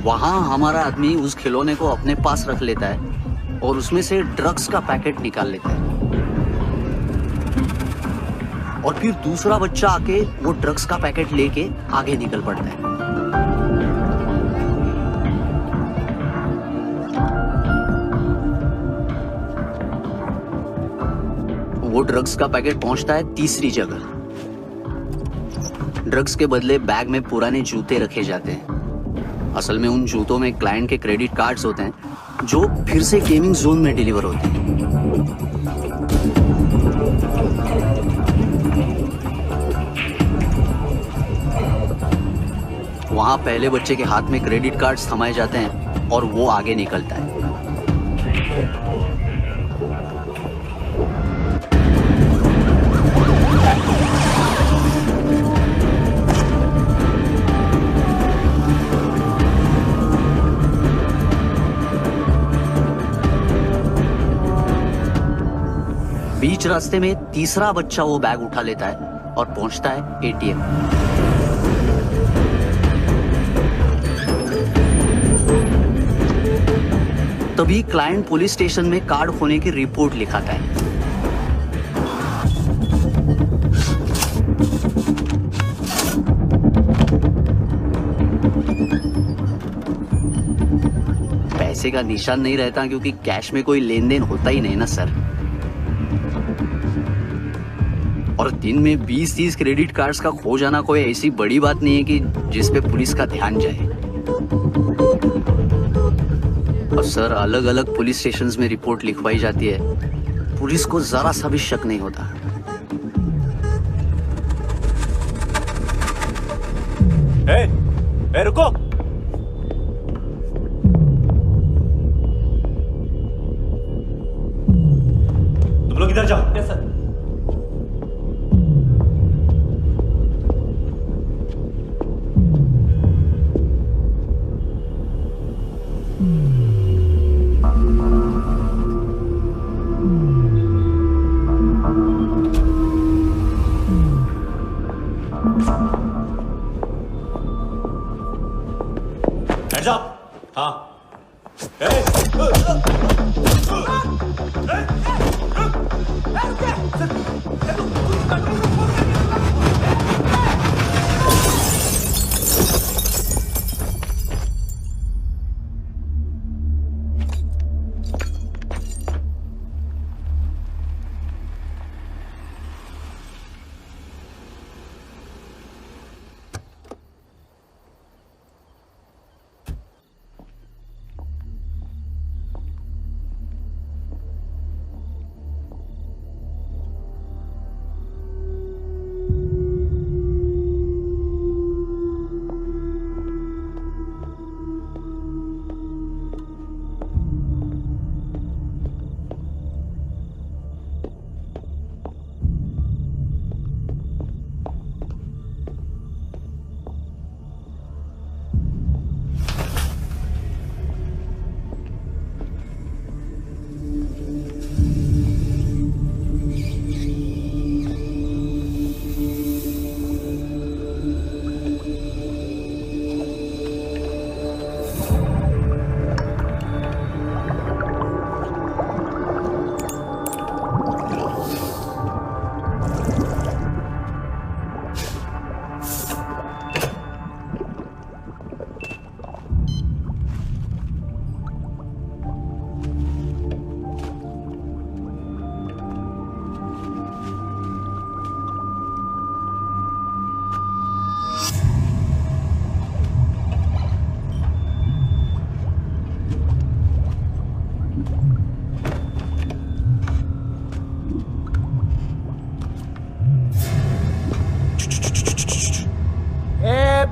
वहां हमारा आदमी उस खिलौने को अपने पास रख लेता है और उसमें से ड्रग्स का पैकेट निकाल लेता है, और फिर दूसरा बच्चा आके वो ड्रग्स का पैकेट लेके आगे निकल पड़ता है। वो ड्रग्स का पैकेट पहुंचता है तीसरी जगह। ड्रग्स के बदले बैग में पुराने जूते रखे जाते हैं। असल में उन जूतों में क्लाइंट के क्रेडिट कार्ड्स होते हैं जो फिर से गेमिंग जोन में डिलीवर होते हैं। वहां पहले बच्चे के हाथ में क्रेडिट कार्ड्स थमाए जाते हैं और वो आगे निकलता है। बीच रास्ते में तीसरा बच्चा वो बैग उठा लेता है और पहुंचता है एटीएम। तभी क्लाइंट पुलिस स्टेशन में कार्ड खोने की रिपोर्ट लिखाता है। पैसे का निशान नहीं रहता क्योंकि कैश में कोई लेन देन होता ही नहीं ना सर। और दिन में 20-30 क्रेडिट कार्ड्स का खो जाना कोई ऐसी बड़ी बात नहीं है कि जिस पे पुलिस का ध्यान जाए। और सर अलग अलग पुलिस स्टेशंस में रिपोर्ट लिखवाई जाती है, पुलिस को जरा सा भी शक नहीं होता। ए, रुको। तुम लोग इधर जाओ। Yes sir. Hands up! हाँ।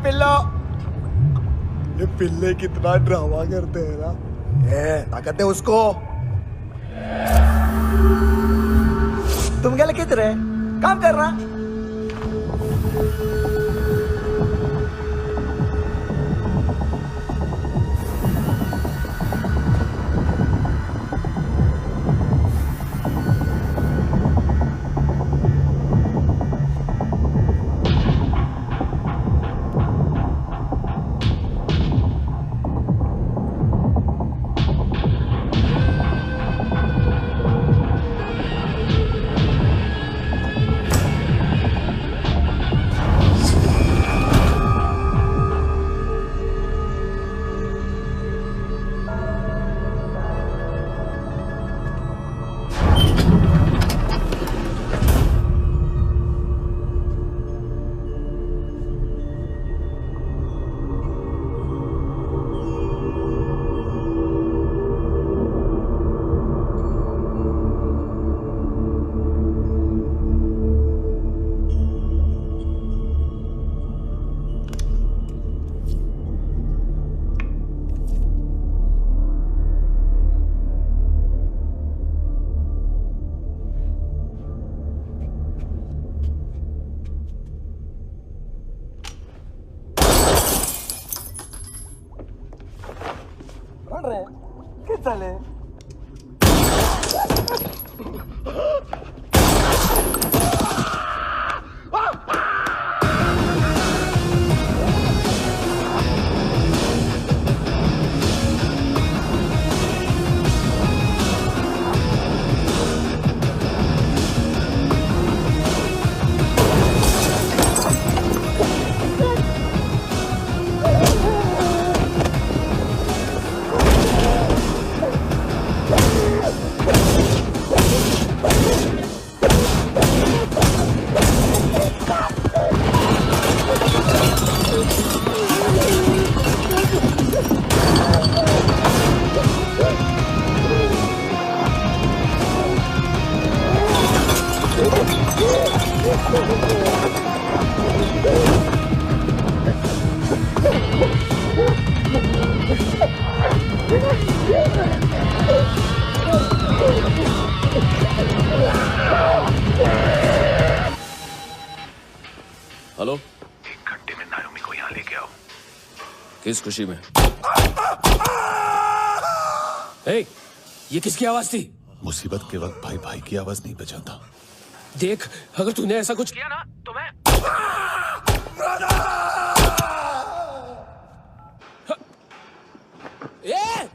पिल्लो। ये पिल्ले कितना ड्रामा करते हैं ना। ताकत है उसको। तुम क्या किधर है? काम कर रहा। हेलो, 1 घंटे में नायोमी को यहाँ लेके आओ। किस खुशी में? हे, ये किसकी आवाज थी? मुसीबत के वक्त भाई भाई की आवाज नहीं बचाता। देख, अगर तूने ऐसा कुछ किया ना तो मैं ए!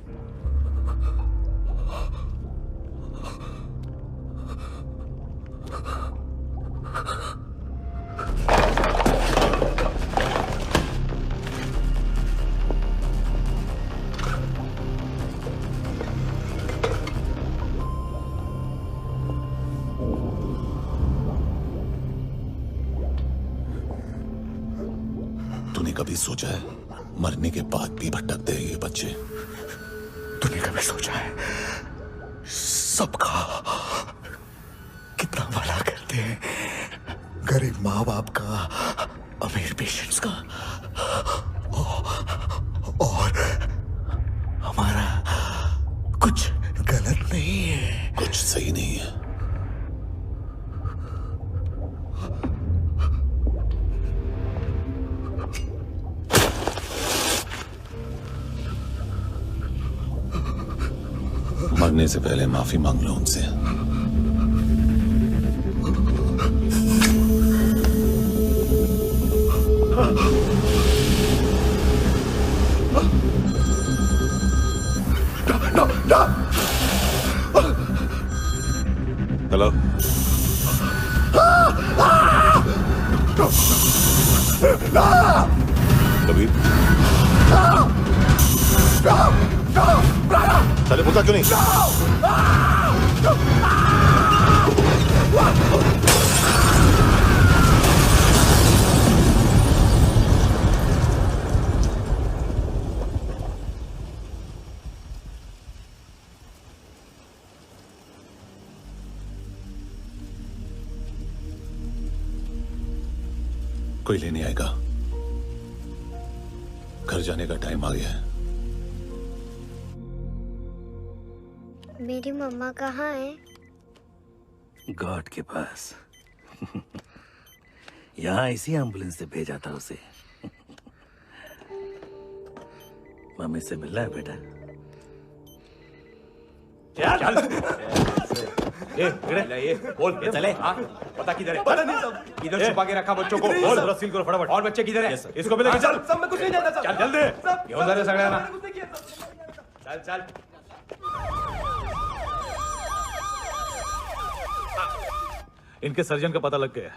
तूने कभी सोचा है मरने के बाद भी भटकते हैं ये बच्चे? तूने कभी सोचा है सबका कितना भला करते हैं? गरीब माँ बाप का, अमीर पेशेंट्स का, और हमारा कुछ गलत नहीं है। कुछ सही नहीं है। मरने से पहले माफी मांग लो उनसे। हेलो, कबीर, चले पूछा क्यों नहीं? कोई लेने आएगा? घर जाने का टाइम आ गया है। मेरी मम्मा कहाँ है? गॉड के पास। यहाँ इसी एम्बुलेंस से भेजा था उसे। मम्मी से मिलना है बेटा। चल ये बोल ये चले हाँ पता किधर है? पता नहीं सब। इधर छुपा के रखा बच्चों को। बोल जरा सील करो फटाफट। और बच्चे किधर है? इसको भी लेके चल। सब में कुछ नहीं जाता। चल जल्दी। घेऊन जा रे सगळ्यांना। चल चल। इनके सर्जन का पता लग गया।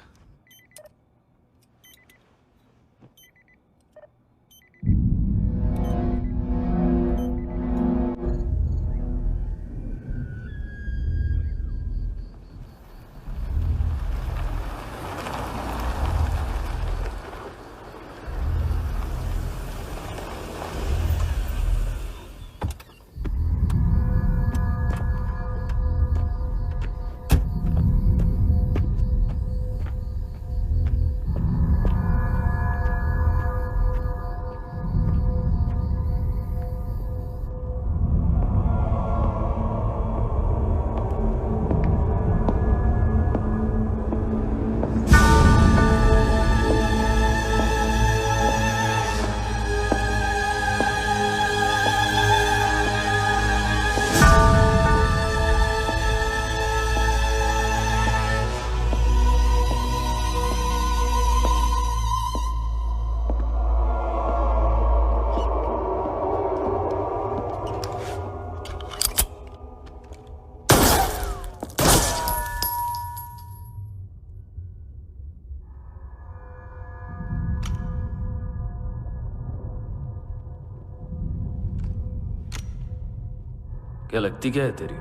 क्या लगती क्या है तेरी?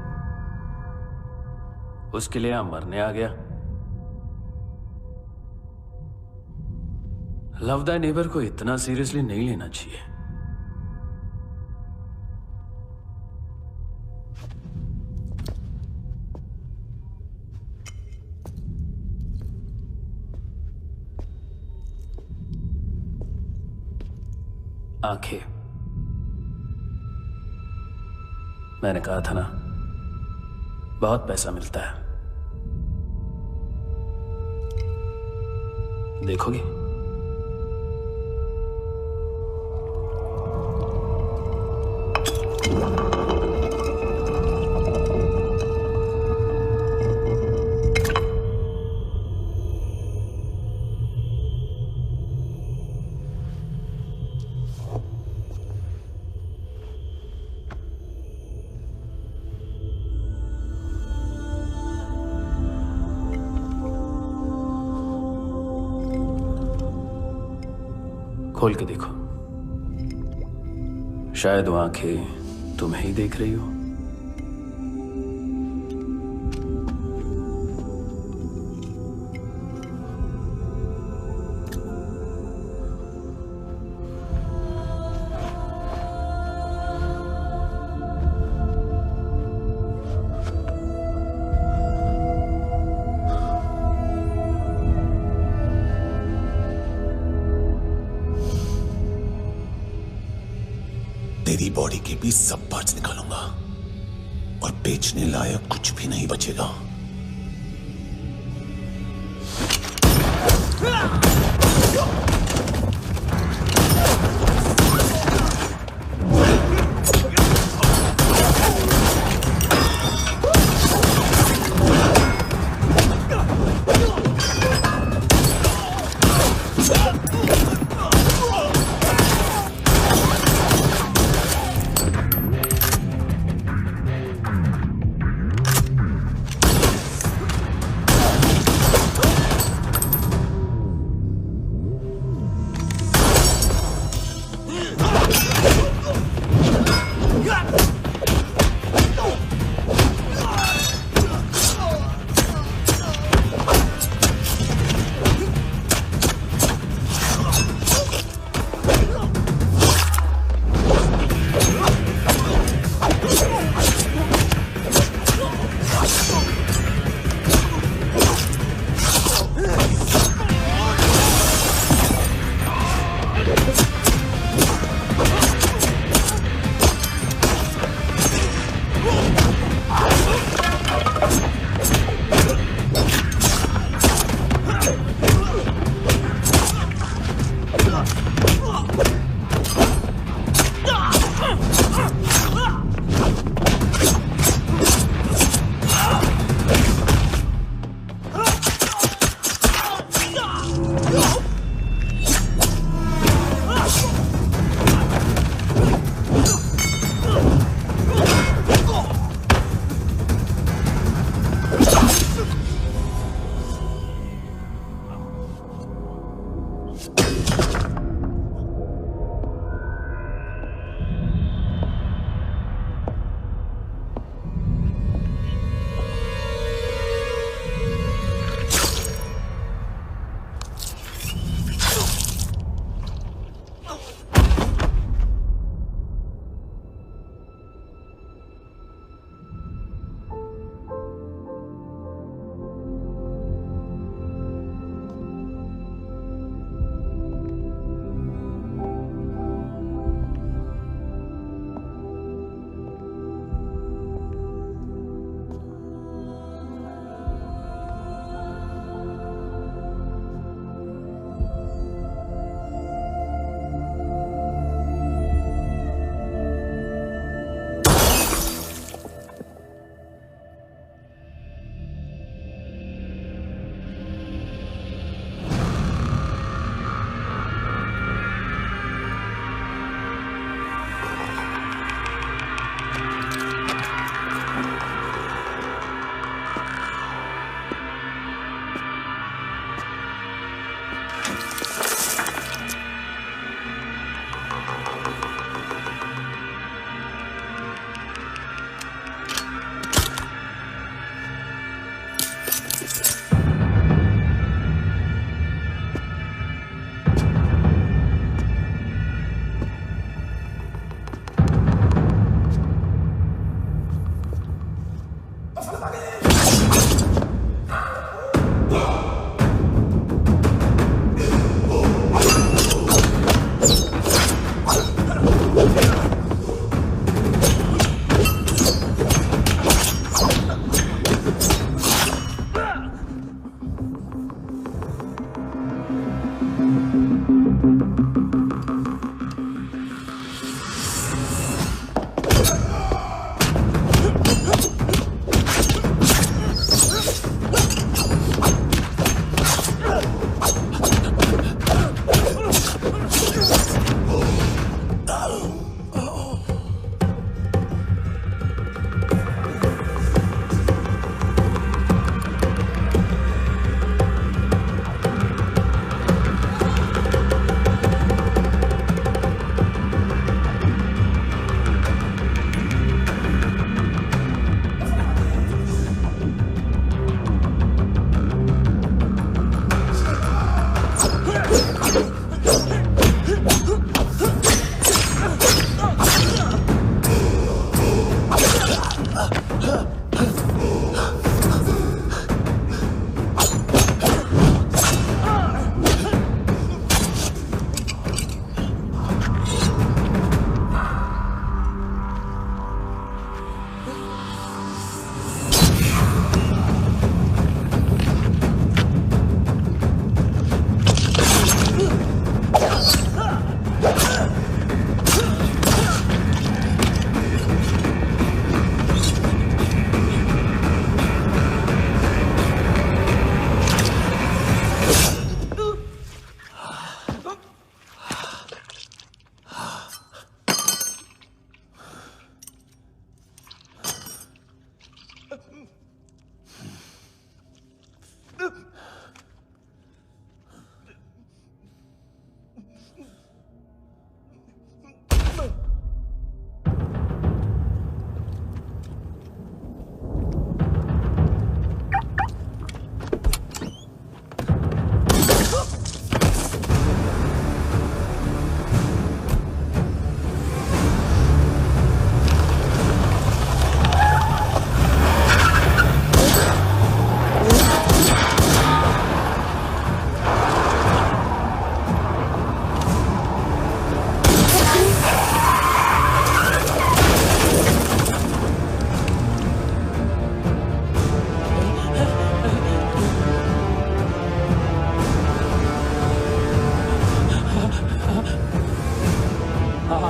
उसके लिए यहां मरने आ गया? लव द नेबर को इतना सीरियसली नहीं लेना चाहिए। आंखें, मैंने कहा था ना बहुत पैसा मिलता है। देखोगे? खोल के देखो, शायद वो आंखें तुम्हें ही देख रही हो। तेरी बॉडी के भी सब पार्ट्स निकालूंगा और बेचने लायक कुछ भी नहीं बचेगा।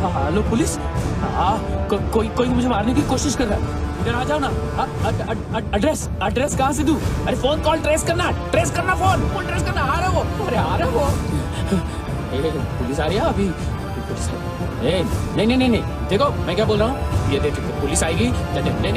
Hello police. कोई मुझे मारने की कोशिश कर रहा है। इधर आ जाओ ना। एड्रेस कहाँ से दूं? अरे फोन कॉल ट्रेस करना फोन ट्रेस करना। आ रहा वो। अरे आ रहा वो। पुलिस आ रही है अभी। पुलिस नहीं देखो मैं क्या बोल रहा हूँ। ये देख पुलिस आएगी। नहीं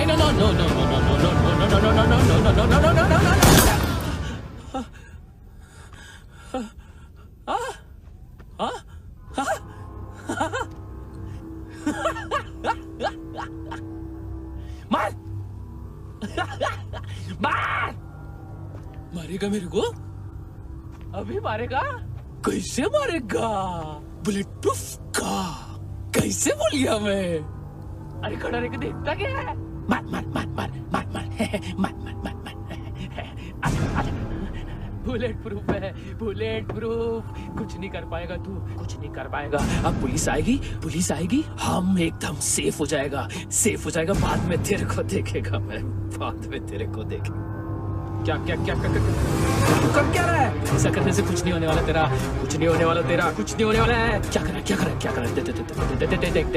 मार मारेगा मेरे को? अभी मारेगा? कैसे मारेगा? बुलेट प्रूफ का कैसे बोल गया मैं? अरे खड़ा रह के देखता क्या है? मार मार मार मार मार मार मार मार मार मार। बुलेट प्रूफ है, बुलेट प्रूफ। कुछ नहीं कर पाएगा तू, कुछ नहीं कर पाएगा। अब पुलिस आएगी, हम एकदम सेफ हो जाएगा। बाद में तेरे को देखेगा मैं, बाद में तेरे को देखेगा। क्या क्या क्या क्या तू कर क्या रहा है? ऐसा करने से कुछ नहीं होने वाला तेरा, कुछ नहीं होने वाला है। क्या कर रहा है? देख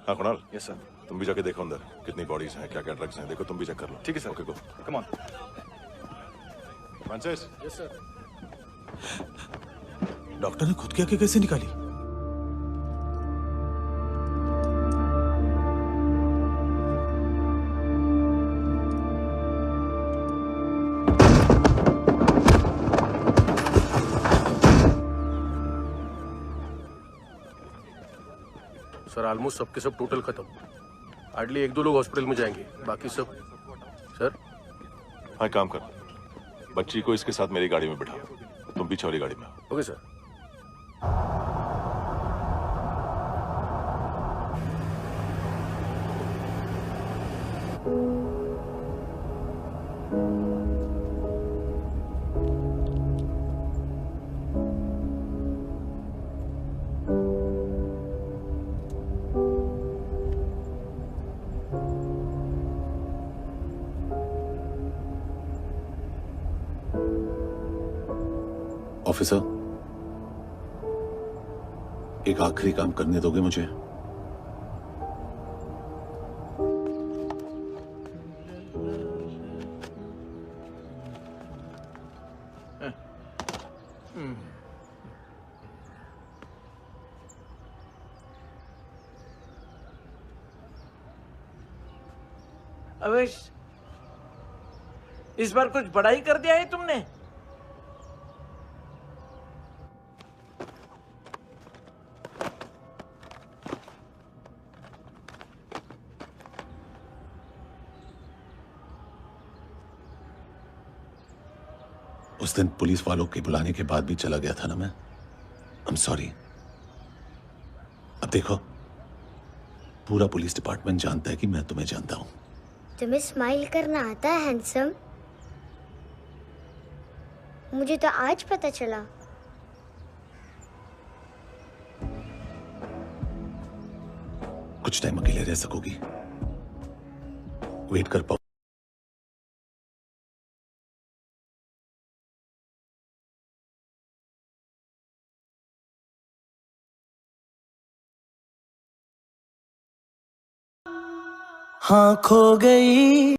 हाँ कुणाल। Yes sir. तुम भी जाके देखो अंदर कितनी बॉडीज हैं, क्या क्या ड्रग्स हैं, देखो तुम भी चेक कर लो। ठीक है sir. Okay go. Come on. Francis. Yes sir. Doctor ने खुद की आंखें कैसे निकाली? सर ऑलमोस्ट सबके सब टोटल खत्म। हार्डली 1-2 लोग हॉस्पिटल में जाएंगे, बाकी सब। सर हाँ काम कर, बच्ची को इसके साथ मेरी गाड़ी में बिठा, तुम पीछे वाली गाड़ी में। Okay sir. ऑफिसर, एक आखिरी काम करने दोगे मुझे? अवेश, इस बार कुछ बड़ा ही कर दिया है तुमने। उस दिन पुलिस वालों के बुलाने के बाद भी चला गया था ना मैं। I am sorry. अब देखो, पूरा पुलिस डिपार्टमेंट जानता है कि मैं तुम्हें जानता हूं। तुम्हें स्माइल करना आता है हैंडसम? मुझे तो आज पता चला। कुछ टाइम अकेले रह सकोगी? वेट कर पाओ? हाँ खो गई